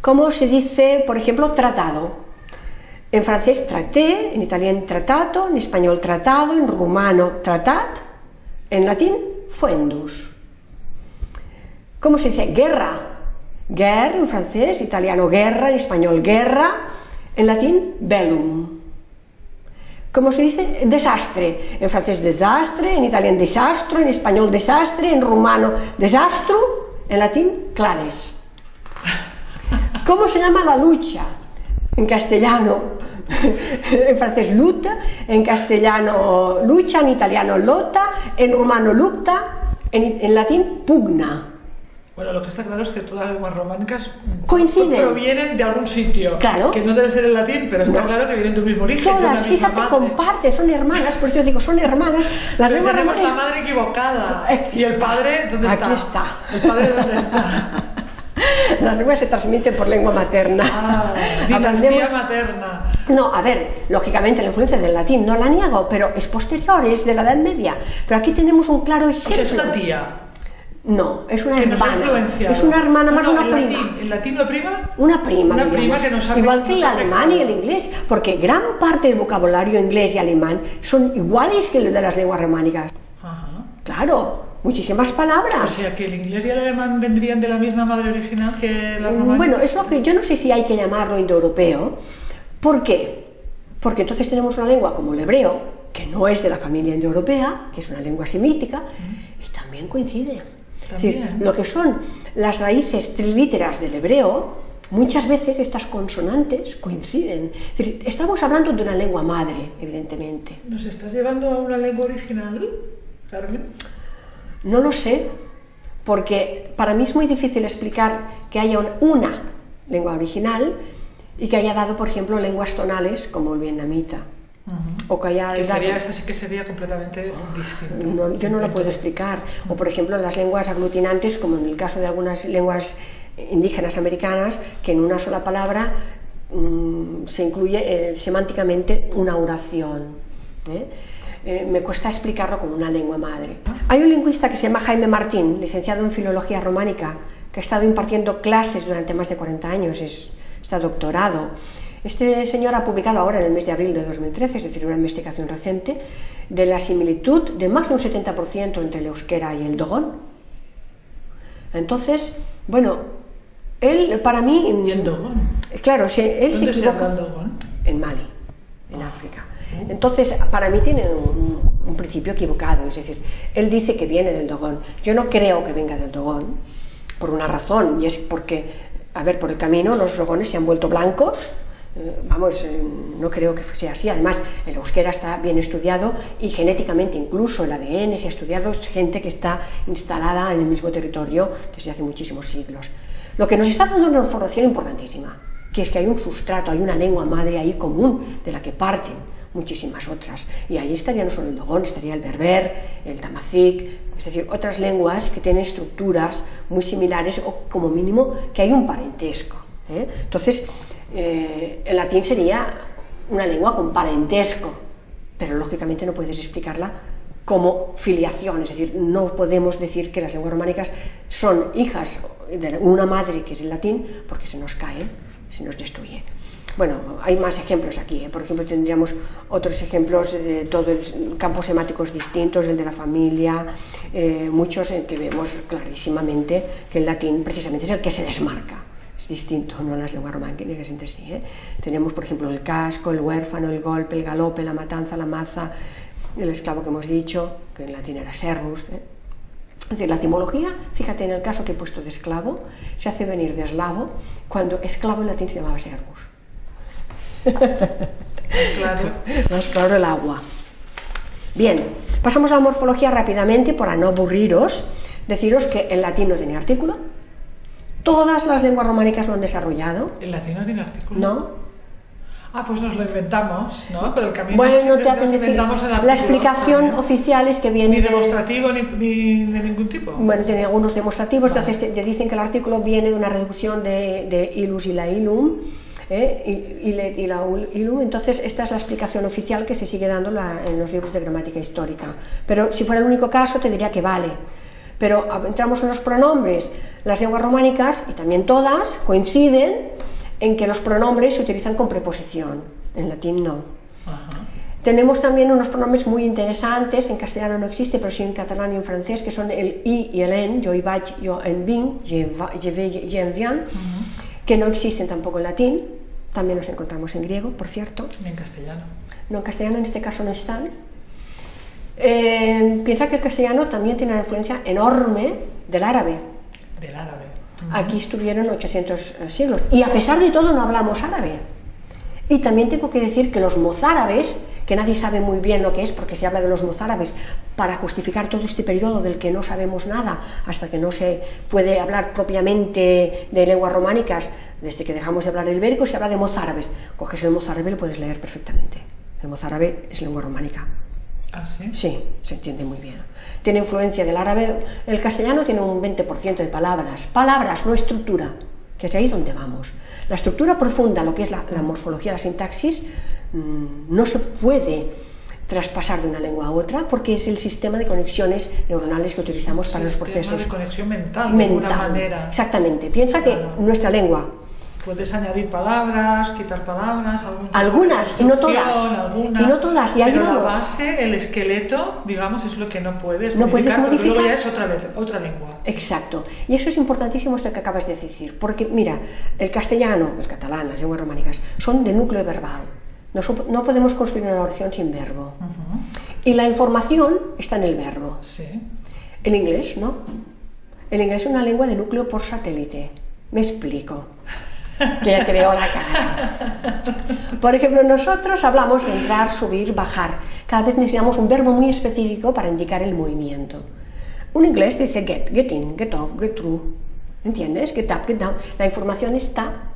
¿Cómo se dice, por ejemplo, tratado? En francés traté, en italiano tratato, en español tratado, en rumano tratat, en latín foendus. ¿Cómo se dice guerra? Guerre en francés, italiano guerra, en español guerra, en latín bellum. ¿Cómo se dice? Desastre. En francés desastre, en italiano desastro, en español desastre, en rumano desastro, en latín clades. ¿Cómo se llama la lucha? En castellano, en francés luta, en castellano lucha, en italiano lotta, en rumano lucta, en latín pugna. Bueno, lo que está claro es que todas las lenguas románicas coinciden, provienen de algún sitio, claro, que no debe ser el latín, pero está claro que vienen de un mismo origen. Todas, fíjate, comparten, son hermanas, por eso yo digo, son hermanas. Las lenguas románicas. La madre equivocada. ¿Y el padre dónde está? Aquí está. ¿El padre dónde está? Las lenguas se transmiten por lengua materna. Dinastía materna. No, a ver, lógicamente la influencia del latín no la niego, pero es posterior, es de la Edad Media. Pero aquí tenemos un claro ejemplo. O sea, es una tía. No, es una hermana. No es una hermana más, una prima. ¿El latín lo prima? Una prima, una prima que nos igual que el alemán y el inglés, porque gran parte del vocabulario inglés y alemán son iguales que los de las lenguas románicas. Ajá. Claro, muchísimas palabras. O sea, que el inglés y el alemán vendrían de la misma madre original que la románica. Bueno, es lo que yo no sé si hay que llamarlo indoeuropeo, ¿Por qué? Porque entonces tenemos una lengua como el hebreo, que no es de la familia indoeuropea, que es una lengua semítica, y también coincide. Es decir, lo que son las raíces trilíteras del hebreo, muchas veces estas consonantes coinciden. Es decir, estamos hablando de una lengua madre, evidentemente. ¿Nos estás llevando a una lengua original, Carmen? No lo sé, porque para mí es muy difícil explicar que haya una lengua original y que haya dado, por ejemplo, lenguas tonales como el vietnamita. O que haya esa sí que sería completamente distinto. No, yo no lo puedo explicar. O por ejemplo las lenguas aglutinantes, como en el caso de algunas lenguas indígenas americanas, que en una sola palabra se incluye semánticamente una oración. Me cuesta explicarlo con una lengua madre. Hay un lingüista que se llama Jaime Martín, licenciado en Filología Románica, que ha estado impartiendo clases durante más de 40 años, está doctorado. Este señor ha publicado ahora en el mes de abril de 2013, es decir, una investigación reciente, de la similitud de más de un 70% entre el euskera y el dogón. Entonces, bueno, él para mí... ¿Y el dogón? Claro, si él se equivoca... ¿Dónde se habla el dogón? En Mali, en África. Entonces, para mí tiene un principio equivocado, es decir, él dice que viene del dogón. Yo no creo que venga del dogón, por una razón, y es porque, a ver, por el camino los dogones se han vuelto blancos. No creo que sea así. Además, el euskera está bien estudiado y genéticamente incluso el ADN se ha estudiado, es gente que está instalada en el mismo territorio desde hace muchísimos siglos. Lo que nos está dando una información importantísima, que es que hay un sustrato, hay una lengua madre ahí común de la que parten muchísimas otras, y ahí estaría no solo el dogón, estaría el berber, el tamazic, es decir, otras lenguas que tienen estructuras muy similares o como mínimo que hay un parentesco. Entonces, el latín sería una lengua con parentesco, pero lógicamente no puedes explicarla como filiación, es decir, no podemos decir que las lenguas románicas son hijas de una madre que es el latín, porque se nos cae, se nos destruye. Bueno, hay más ejemplos aquí, por ejemplo tendríamos otros ejemplos de todos campos semánticos distintos, el de la familia, muchos en que vemos clarísimamente que el latín precisamente es el que se desmarca. Es distinto, no las lenguas románicas entre sí. Tenemos, por ejemplo, el casco, el huérfano, el golpe, el galope, la matanza, la maza, el esclavo que hemos dicho, que en latín era servus. Es decir, la etimología, fíjate en el caso que he puesto de esclavo, se hace venir de eslavo, cuando esclavo en latín se llamaba servus. Claro. Más claro el agua. Bien, pasamos a la morfología rápidamente para no aburriros. Deciros que el latín no tiene artículo. Todas las lenguas románicas lo han desarrollado. ¿El latín no tiene artículo? No. Ah, pues nos lo inventamos, ¿no? Pero el camino bueno, te hacen decir, la explicación oficial es que viene... Ni demostrativo ni de ningún tipo. Bueno, tiene algunos demostrativos, vale. Entonces te dicen que el artículo viene de una reducción de ilus y la ilum, ilet y la ilum. Entonces esta es la explicación oficial que se sigue dando en los libros de gramática histórica. Pero si fuera el único caso te diría que vale. Pero entramos en los pronombres. Las lenguas románicas, y también todas, coinciden en que los pronombres se utilizan con preposición. En latín no. Ajá. Tenemos también unos pronombres muy interesantes, en castellano no existe, pero sí en catalán y en francés, que son el i y el en, yo hi vaig, yo en vinc, je vais, je en viens, que no existen tampoco en latín, también los encontramos en griego, por cierto. Ni en castellano. No, en castellano en este caso no están. Piensa que el castellano también tiene una influencia enorme del árabe. Del árabe. Aquí estuvieron 800 siglos y a pesar de todo no hablamos árabe. Y también tengo que decir que los mozárabes, que nadie sabe muy bien lo que es porque se habla de los mozárabes para justificar todo este periodo del que no sabemos nada hasta que no se puede hablar propiamente de lenguas románicas. Desde que dejamos de hablar del ibérico se habla de mozárabes. Coges el mozárabe y lo puedes leer perfectamente. El mozárabe es lengua románica. ¿Ah, sí? Sí, se entiende muy bien. Tiene influencia del árabe. El castellano tiene un 20% de palabras. Palabras, no estructura, que es ahí donde vamos. La estructura profunda, lo que es la morfología, la sintaxis, no se puede traspasar de una lengua a otra porque es el sistema de conexiones neuronales que utilizamos para los procesos. De conexión mental, de alguna manera. Exactamente. Piensa que nuestra lengua Puedes añadir palabras, quitar palabras, algunas y no todas. Algunas, y no todas, y hay pero la unos. base, el esqueleto, digamos, es lo que no puedes no puedes modificar. Luego ya es otra lengua. Exacto. Y eso es importantísimo esto que acabas de decir, porque mira, el castellano, el catalán, las lenguas románicas, son de núcleo verbal. No podemos construir una oración sin verbo. Y la información está en el verbo. Sí. El inglés, ¿no? El inglés es una lengua de núcleo por satélite. Me explico. Que ya te veo la cara. Por ejemplo, nosotros hablamos de entrar, subir, bajar. Cada vez necesitamos un verbo muy específico para indicar el movimiento. Un inglés dice get, get in, get off, get through. ¿Entiendes? Get up, get down. La información está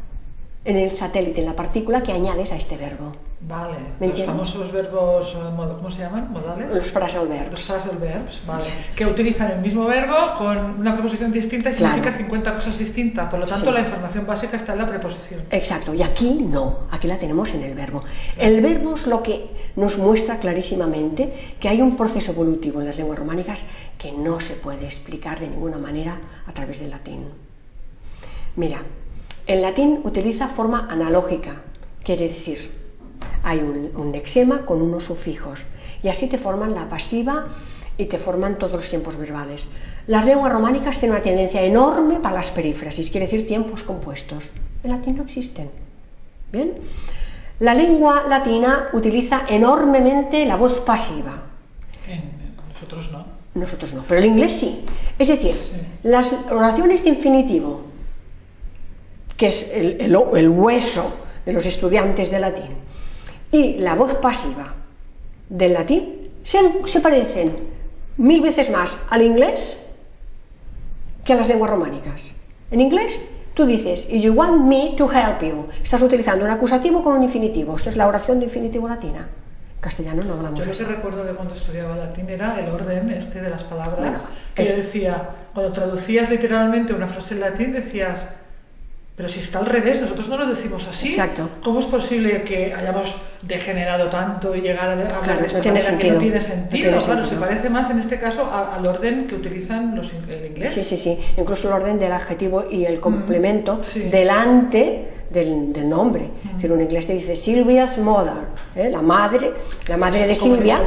en el satélite, en la partícula que añades a este verbo. Vale, los famosos verbos, ¿cómo se llaman? ¿Modales? Los phrasal verbs. Los phrasal verbs, vale. Que utilizan el mismo verbo con una preposición distinta y significa 50 cosas distintas. Por lo tanto, la información básica está en la preposición. Exacto, y aquí no, aquí la tenemos en el verbo. El verbo es lo que nos muestra clarísimamente que hay un proceso evolutivo en las lenguas románicas que no se puede explicar de ninguna manera a través del latín. Mira, el latín utiliza forma analógica, quiere decir, hay un lexema con unos sufijos y así te forman la pasiva y te forman todos los tiempos verbales. Las lenguas románicas tienen una tendencia enorme para las perífrasis, quiere decir tiempos compuestos. En latín no existen. ¿Bien? La lengua latina utiliza enormemente la voz pasiva. Nosotros no. Nosotros no, pero el inglés sí. Es decir, las oraciones de infinitivo, que es el hueso de los estudiantes de latín, y la voz pasiva del latín se parecen 1000 veces más al inglés que a las lenguas románicas. En inglés tú dices, you want me to help you. Estás utilizando un acusativo con un infinitivo. Esto es la oración de infinitivo latina. En castellano no hablamos así. Yo lo que recuerdo de cuando estudiaba latín era el orden de las palabras. Bueno, que yo decía, cuando traducías literalmente una frase en latín, decías, pero si está al revés, nosotros no lo decimos así. Exacto. ¿Cómo es posible que hayamos degenerado tanto y llegar a hablar de esta manera que no tiene sentido? Claro, se parece más en este caso al orden que utilizan el inglés. Sí, sí, sí. Incluso el orden del adjetivo y el complemento delante del nombre. Es decir, un inglés te dice Sylvia's mother, la madre de Silvia,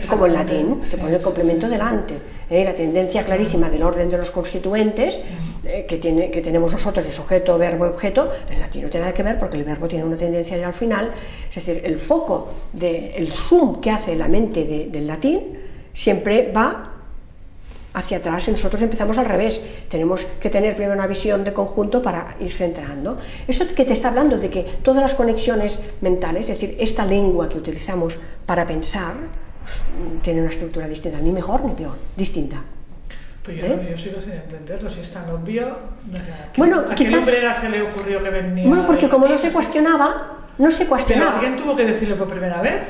como en latín, te pone el complemento delante. La tendencia clarísima del orden de los constituentes que tenemos nosotros, de sujeto, verbo, objeto, en latín no tiene nada que ver porque el verbo tiene una tendencia al final. Es decir, el foco, el zoom que hace la mente del latín siempre va hacia atrás y nosotros empezamos al revés. Tenemos que tener primero una visión de conjunto para ir centrando. Eso que te está hablando de que todas las conexiones mentales, es decir, esta lengua que utilizamos para pensar, tiene una estructura distinta, ni mejor ni peor, distinta. Pues yo sigo sin entenderlo, si es tan obvio. ¿A qué quizás, obrera se le ocurrió que venía? Bueno, porque como no se cuestionaba. Pero alguien tuvo que decirlo por primera vez.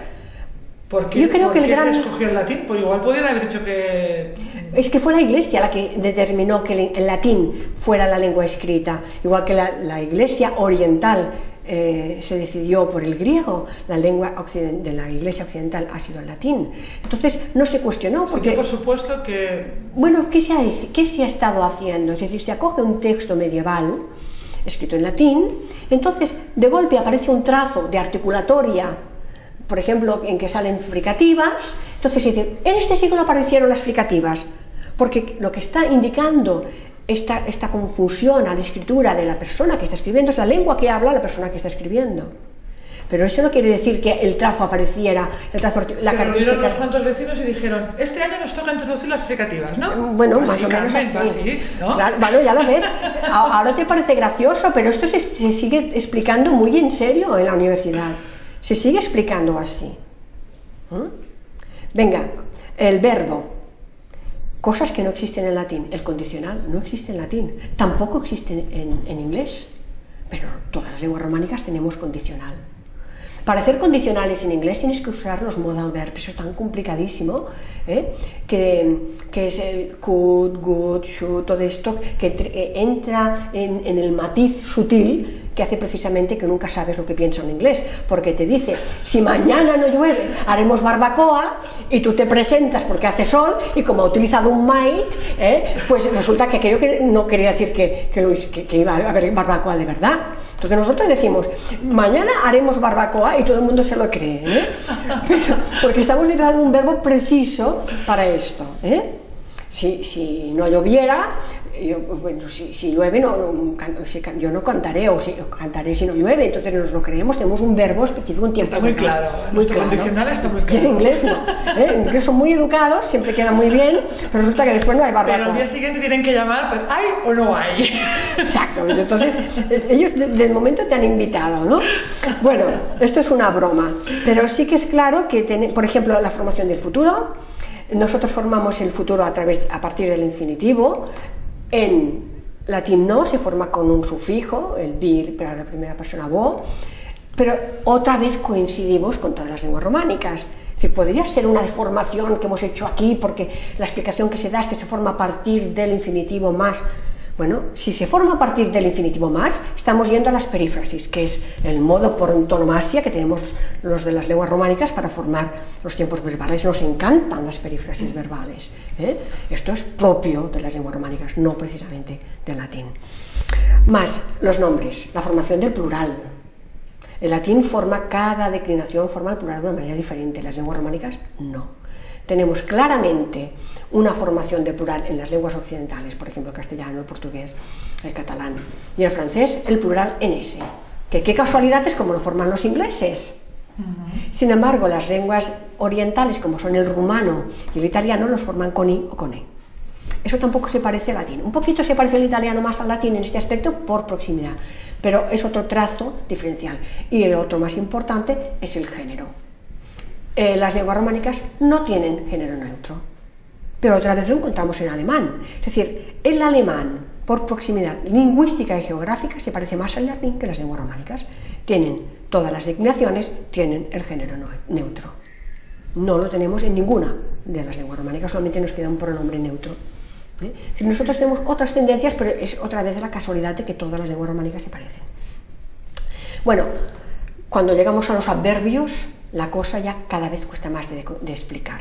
¿Por qué se escogió el latín? Pues igual podrían haber dicho que... Es que fue la Iglesia la que determinó que el latín fuera la lengua escrita, igual que la Iglesia oriental se decidió por el griego, la lengua de la Iglesia occidental ha sido el latín. Entonces no se cuestionó. Porque, sí, por supuesto que... Bueno, ¿qué se ha estado haciendo? Es decir, se acoge un texto medieval escrito en latín, entonces de golpe aparece un trazo de articulatoria, por ejemplo, en que salen fricativas, entonces se dice, en este siglo aparecieron las fricativas, porque lo que está indicando esta confusión a la escritura de la persona que está escribiendo es la lengua que habla la persona que está escribiendo. Pero eso no quiere decir que el trazo apareciera, la característica... unos cuantos vecinos y dijeron, este año nos toca introducir las fricativas, ¿no? Bueno, más o menos así. ¿No? Claro, bueno, ya lo ves. Ahora te parece gracioso, pero esto se sigue explicando muy en serio en la universidad. Se sigue explicando así. Venga, el verbo. Cosas que no existen en latín. El condicional no existe en latín. Tampoco existe en inglés. Pero todas las lenguas románicas tenemos condicional. Para hacer condicionales en inglés tienes que usar los modal verbs, eso es tan complicadísimo, que es el could, would, should, todo esto, que entra en el matiz sutil que hace precisamente que nunca sabes lo que piensa un inglés, porque te dice, si mañana no llueve, haremos barbacoa, y tú te presentas porque hace sol, y como ha utilizado un might, pues resulta que aquello que no quería decir que iba a haber barbacoa de verdad. Entonces nosotros decimos, mañana haremos barbacoa y todo el mundo se lo cree, ¿eh? Porque estamos utilizando un verbo preciso para esto, ¿eh? Si no lloviera, bueno, si llueve, yo no cantaré, o cantaré si no llueve, entonces nos lo creemos, tenemos un verbo específico, un tiempo. Está muy claro, muy claro. Condicional está muy claro. Y en inglés no, ¿eh? En inglés son muy educados, siempre queda muy bien, pero resulta que después no hay barbacoa. Pero al día siguiente tienen que llamar, pues, ¿hay o no hay? Exacto, entonces ellos del momento te han invitado, ¿no? Bueno, esto es una broma, pero sí que es claro que, por ejemplo, la formación del futuro, nosotros formamos el futuro a partir del infinitivo. En latín no, se forma con un sufijo, el vir, para la primera persona vo, pero otra vez coincidimos con todas las lenguas románicas. Es decir, podría ser una deformación que hemos hecho aquí, porque la explicación que se da es que se forma a partir del infinitivo más. Bueno, si se forma a partir del infinitivo más, estamos yendo a las perífrasis, que es el modo por antonomasia que tenemos los de las lenguas románicas para formar los tiempos verbales. Nos encantan las perífrasis verbales, ¿eh? Esto es propio de las lenguas románicas, no precisamente del latín. Más los nombres, la formación del plural. El latín cada declinación forma el plural de una manera diferente, las lenguas románicas no. Tenemos claramente una formación de plural en las lenguas occidentales, por ejemplo el castellano, el portugués, el catalán, y el francés el plural en S, que qué casualidad es como lo forman los ingleses. Sin embargo, las lenguas orientales, como son el rumano y el italiano, los forman con I o con E. Eso tampoco se parece al latín. Un poquito se parece el italiano más al latín en este aspecto por proximidad, pero es otro trazo diferencial. Y el otro más importante es el género. Las lenguas románicas no tienen género neutro, pero otra vez lo encontramos en alemán. Es decir, el alemán, por proximidad lingüística y geográfica, se parece más al latín que las lenguas románicas. Tienen todas las declinaciones, tienen el género neutro. No lo tenemos en ninguna de las lenguas románicas, solamente nos queda un pronombre neutro. Es decir, nosotros tenemos otras tendencias, pero es otra vez la casualidad de que todas las lenguas románicas se parecen. Bueno, cuando llegamos a los adverbios, la cosa ya cada vez cuesta más de explicar.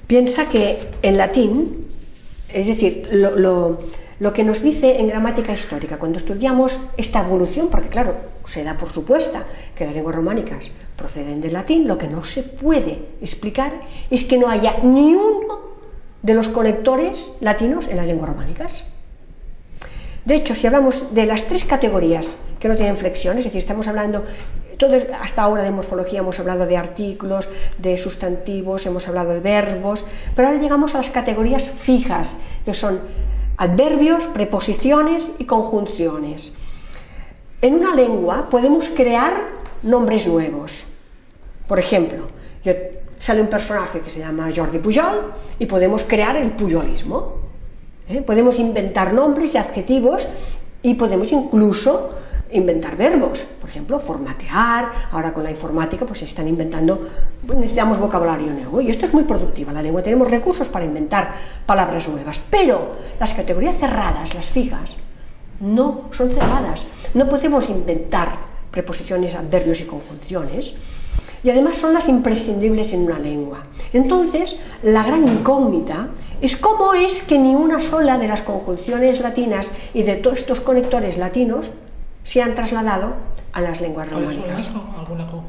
Piensa que en latín, es decir, lo que nos dice en gramática histórica, cuando estudiamos esta evolución, porque claro, se da por supuesta que las lenguas románicas proceden del latín, lo que no se puede explicar es que no haya ni uno de los conectores latinos en las lenguas románicas. De hecho, si hablamos de las tres categorías que no tienen flexión, es decir, estamos hablando, hasta ahora de morfología hemos hablado de artículos, de sustantivos, hemos hablado de verbos, pero ahora llegamos a las categorías fijas, que son adverbios, preposiciones y conjunciones. En una lengua podemos crear nombres nuevos. Por ejemplo, sale un personaje que se llama Jordi Pujol y podemos crear el pujolismo. Podemos inventar nombres y adjetivos y podemos incluso inventar verbos, por ejemplo, formatear. Ahora con la informática pues se están inventando, necesitamos vocabulario nuevo y esto es muy productivo. En la lengua tenemos recursos para inventar palabras nuevas, pero las categorías cerradas, las fijas, no son cerradas. No podemos inventar preposiciones, adverbios y conjunciones, y además son las imprescindibles en una lengua. Entonces, la gran incógnita es cómo es que ni una sola de las conjunciones latinas y de todos estos conectores latinos se han trasladado a las lenguas románicas.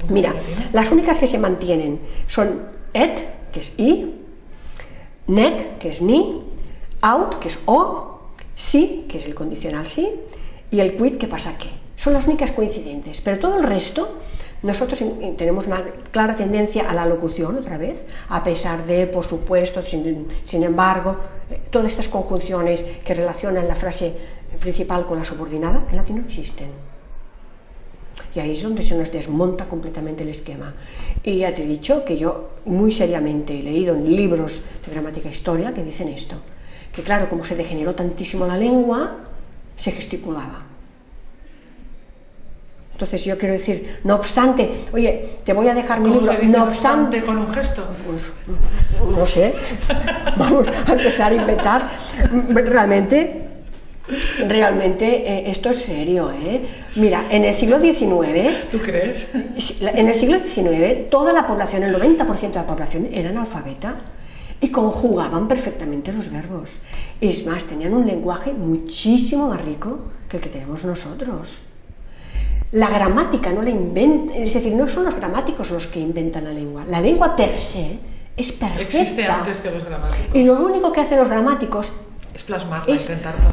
Mira, las únicas que se mantienen son et, que es i, nec, que es ni, aut, que es o, si, que es el condicional sí, y el quid, que pasa que. Son las únicas coincidentes, pero todo el resto, nosotros tenemos una clara tendencia a la locución, otra vez, a pesar de, por supuesto, sin embargo, todas estas conjunciones que relacionan la frase principal con la subordinada, en latín no existen. Y ahí es donde se nos desmonta completamente el esquema. Y ya te he dicho que yo muy seriamente he leído en libros de gramática e historia que dicen esto, que claro, como se degeneró tantísimo la lengua, se gesticulaba. Entonces yo quiero decir, no obstante, oye, te voy a dejar mi libro, no obstante con un gesto. Pues, no sé, vamos a empezar a inventar. Realmente esto es serio, ¿eh? Mira, en el siglo XIX... ¿Tú crees? En el siglo XIX toda la población, el 90% de la población era analfabeta y conjugaban perfectamente los verbos. Es más, tenían un lenguaje muchísimo más rico que el que tenemos nosotros. La gramática no la inventa, es decir, no son los gramáticos los que inventan la lengua. La lengua per se es perfecta. Existe antes que los gramáticos. Y lo único que hacen los gramáticos es plasmarla, es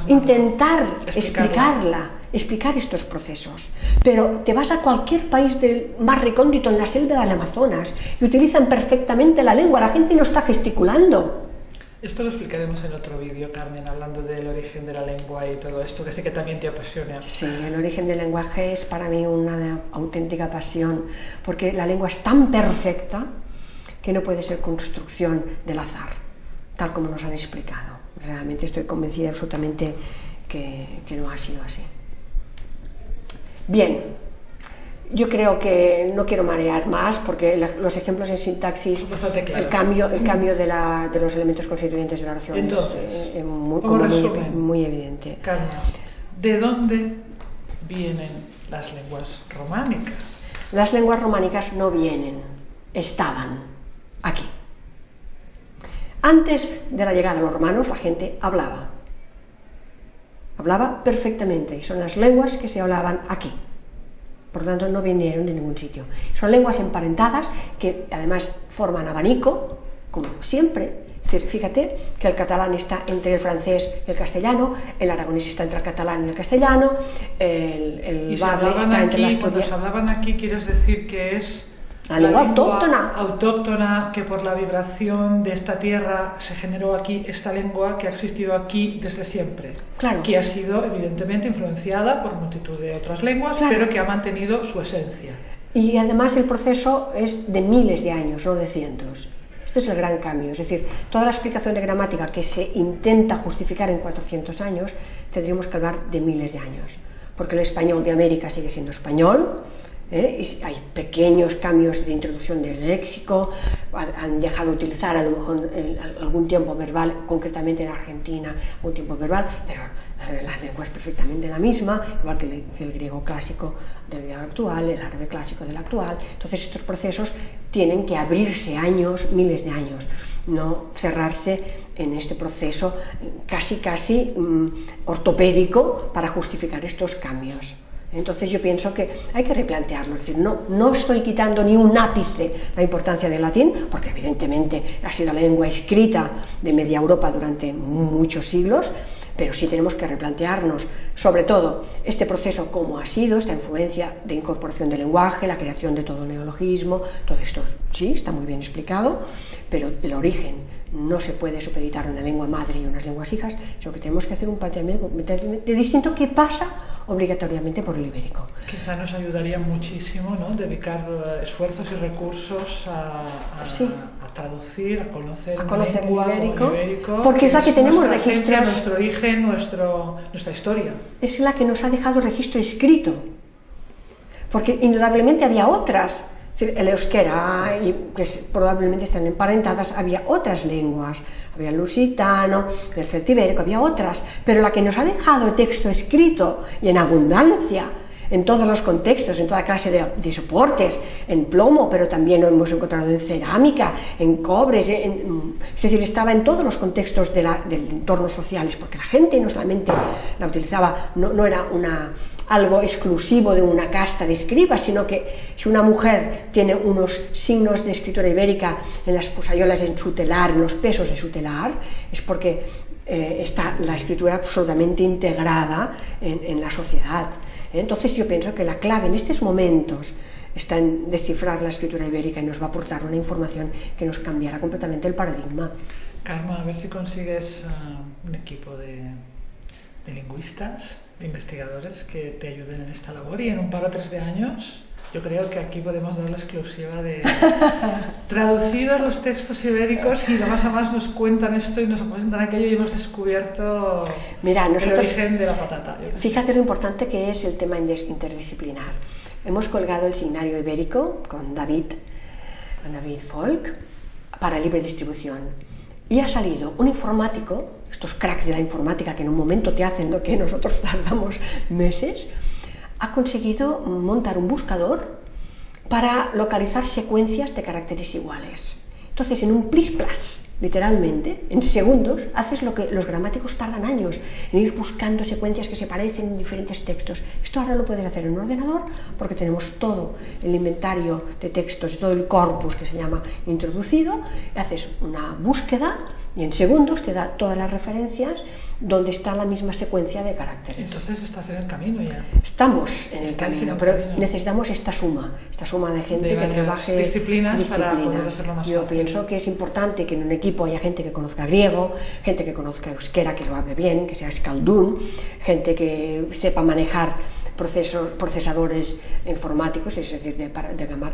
intentar explicarla, explicar estos procesos. Pero te vas a cualquier país del más recóndito, en la selva del Amazonas, y utilizan perfectamente la lengua, la gente no está gesticulando. Esto lo explicaremos en otro vídeo, Carmen, hablando del origen de la lengua y todo esto, que sé que también te apasiona. Sí, el origen del lenguaje es para mí una auténtica pasión, porque la lengua es tan perfecta que no puede ser construcción del azar, tal como nos han explicado. Realmente estoy convencida absolutamente que no ha sido así. Bien, yo creo que no quiero marear más porque los ejemplos en sintaxis, el cambio de los elementos constituyentes de la oración es muy evidente. Carmen, ¿de dónde vienen las lenguas románicas? Las lenguas románicas no vienen, estaban aquí. Antes de la llegada de los romanos, la gente hablaba perfectamente, y son las lenguas que se hablaban aquí. Por lo tanto, no vinieron de ningún sitio. Son lenguas emparentadas que además forman abanico, como siempre. Fíjate que el catalán está entre el francés y el castellano, el aragonés está entre el catalán y el castellano, el bable está entre las... Cuando se hablaban aquí, ¿quieres decir que es la lengua autóctona, que por la vibración de esta tierra se generó aquí esta lengua que ha existido aquí desde siempre? Claro. Que ha sido evidentemente influenciada por multitud de otras lenguas, claro, pero que ha mantenido su esencia. Y además el proceso es de miles de años, no de cientos. Este es el gran cambio, es decir, toda la explicación de gramática que se intenta justificar en 400 años, tendríamos que hablar de miles de años, porque el español de América sigue siendo español. Y hay pequeños cambios de introducción del léxico, han dejado de utilizar a lo mejor algún tiempo verbal, concretamente en Argentina, un tiempo verbal, pero la lengua es perfectamente la misma, igual que el griego clásico del griego actual, el árabe clásico del actual. Entonces estos procesos tienen que abrirse años, miles de años, no cerrarse en este proceso casi ortopédico para justificar estos cambios. Entonces yo pienso que hay que replantearlo, es decir, no estoy quitando ni un ápice la importancia del latín, porque evidentemente ha sido la lengua escrita de media Europa durante muchos siglos, pero sí tenemos que replantearnos, sobre todo, este proceso cómo ha sido, esta influencia de incorporación del lenguaje, la creación de todo neologismo, todo esto sí, está muy bien explicado, pero el origen no se puede supeditar a una lengua madre y unas lenguas hijas, sino que tenemos que hacer un planteamiento completamente distinto que pasa obligatoriamente por el ibérico. Quizá nos ayudaría muchísimo, ¿no?, dedicar esfuerzos y recursos a traducir, a conocer el ibérico, porque es la que tenemos registros, nuestro origen, nuestra historia. Es la que nos ha dejado registro escrito, porque indudablemente había otras. El euskera, que probablemente están emparentadas, había otras lenguas, había el lusitano, el celtibérico, había otras, pero la que nos ha dejado el texto escrito y en abundancia, en todos los contextos, en toda clase de soportes, en plomo, pero también lo hemos encontrado en cerámica, en cobres, es decir, estaba en todos los contextos del entorno sociales, porque la gente no solamente la utilizaba, no era algo exclusivo de una casta de escribas, sino que si una mujer tiene unos signos de escritura ibérica en las fusayolas, en su telar, en los pesos de su telar, es porque está la escritura absolutamente integrada en la sociedad. Entonces yo pienso que la clave en estos momentos está en descifrar la escritura ibérica y nos va a aportar una información que nos cambiará completamente el paradigma. Carmen, a ver si consigues un equipo de lingüistas, de investigadores que te ayuden en esta labor, y en un par o tres de años yo creo que aquí podemos dar la exclusiva de traducidos los textos ibéricos, y lo más a más nos cuentan esto y nos presentan aquello y hemos descubierto el origen de la patata. Fíjate lo importante que es el tema interdisciplinar. Hemos colgado el signario ibérico con David Folk para libre distribución, y ha salido un informático, estos cracks de la informática que en un momento te hacen lo que nosotros tardamos meses, ha conseguido montar un buscador para localizar secuencias de caracteres iguales. Entonces, en un plis-plas literalmente, en segundos, haces lo que los gramáticos tardan años, en ir buscando secuencias que se parecen en diferentes textos. Esto ahora lo puedes hacer en un ordenador porque tenemos todo el inventario de textos, todo el corpus que se llama introducido, haces una búsqueda y en segundos te da todas las referencias donde está la misma secuencia de caracteres. Entonces estás en el camino ya. Estamos en el camino, pero necesitamos esta suma de gente que trabaje disciplinas para poder hacerlo más Yo fácil. pienso que es importante que en un equipo haya gente que conozca griego, gente que conozca euskera, que lo hable bien, que sea escaldún, gente que sepa manejar procesadores informáticos, es decir, de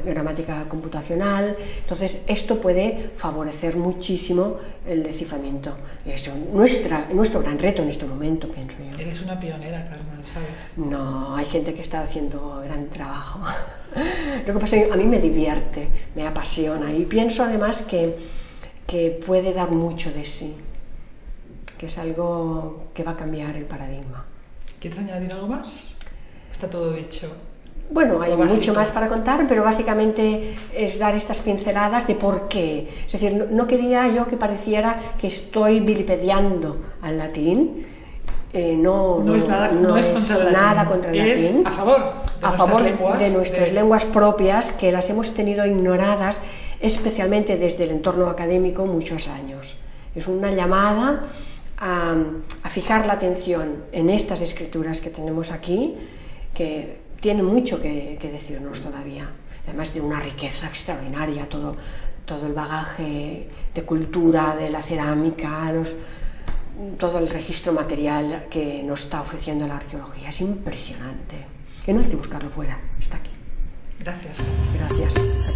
gramática computacional. Entonces, esto puede favorecer muchísimo el desciframiento. Eso es nuestro gran reto en este momento, pienso yo. Eres una pionera, Carmen, ¿sabes? No, hay gente que está haciendo gran trabajo. Lo que pasa es que a mí me divierte, me apasiona y pienso además que puede dar mucho de sí, que es algo que va a cambiar el paradigma. ¿Quieres añadir algo más? Está todo dicho. Bueno, hay mucho más para contar, pero básicamente es dar estas pinceladas de por qué. Es decir, no quería yo que pareciera que estoy vilipediando al latín. No es nada contra el latín. A favor de nuestras lenguas propias, que las hemos tenido ignoradas, especialmente desde el entorno académico, muchos años. Es una llamada a fijar la atención en estas escrituras que tenemos aquí, que tiene mucho que decirnos todavía, además de una riqueza extraordinaria, todo el bagaje de cultura, de la cerámica, todo el registro material que nos está ofreciendo la arqueología. Es impresionante, que no hay que buscarlo fuera, está aquí. Gracias. Gracias.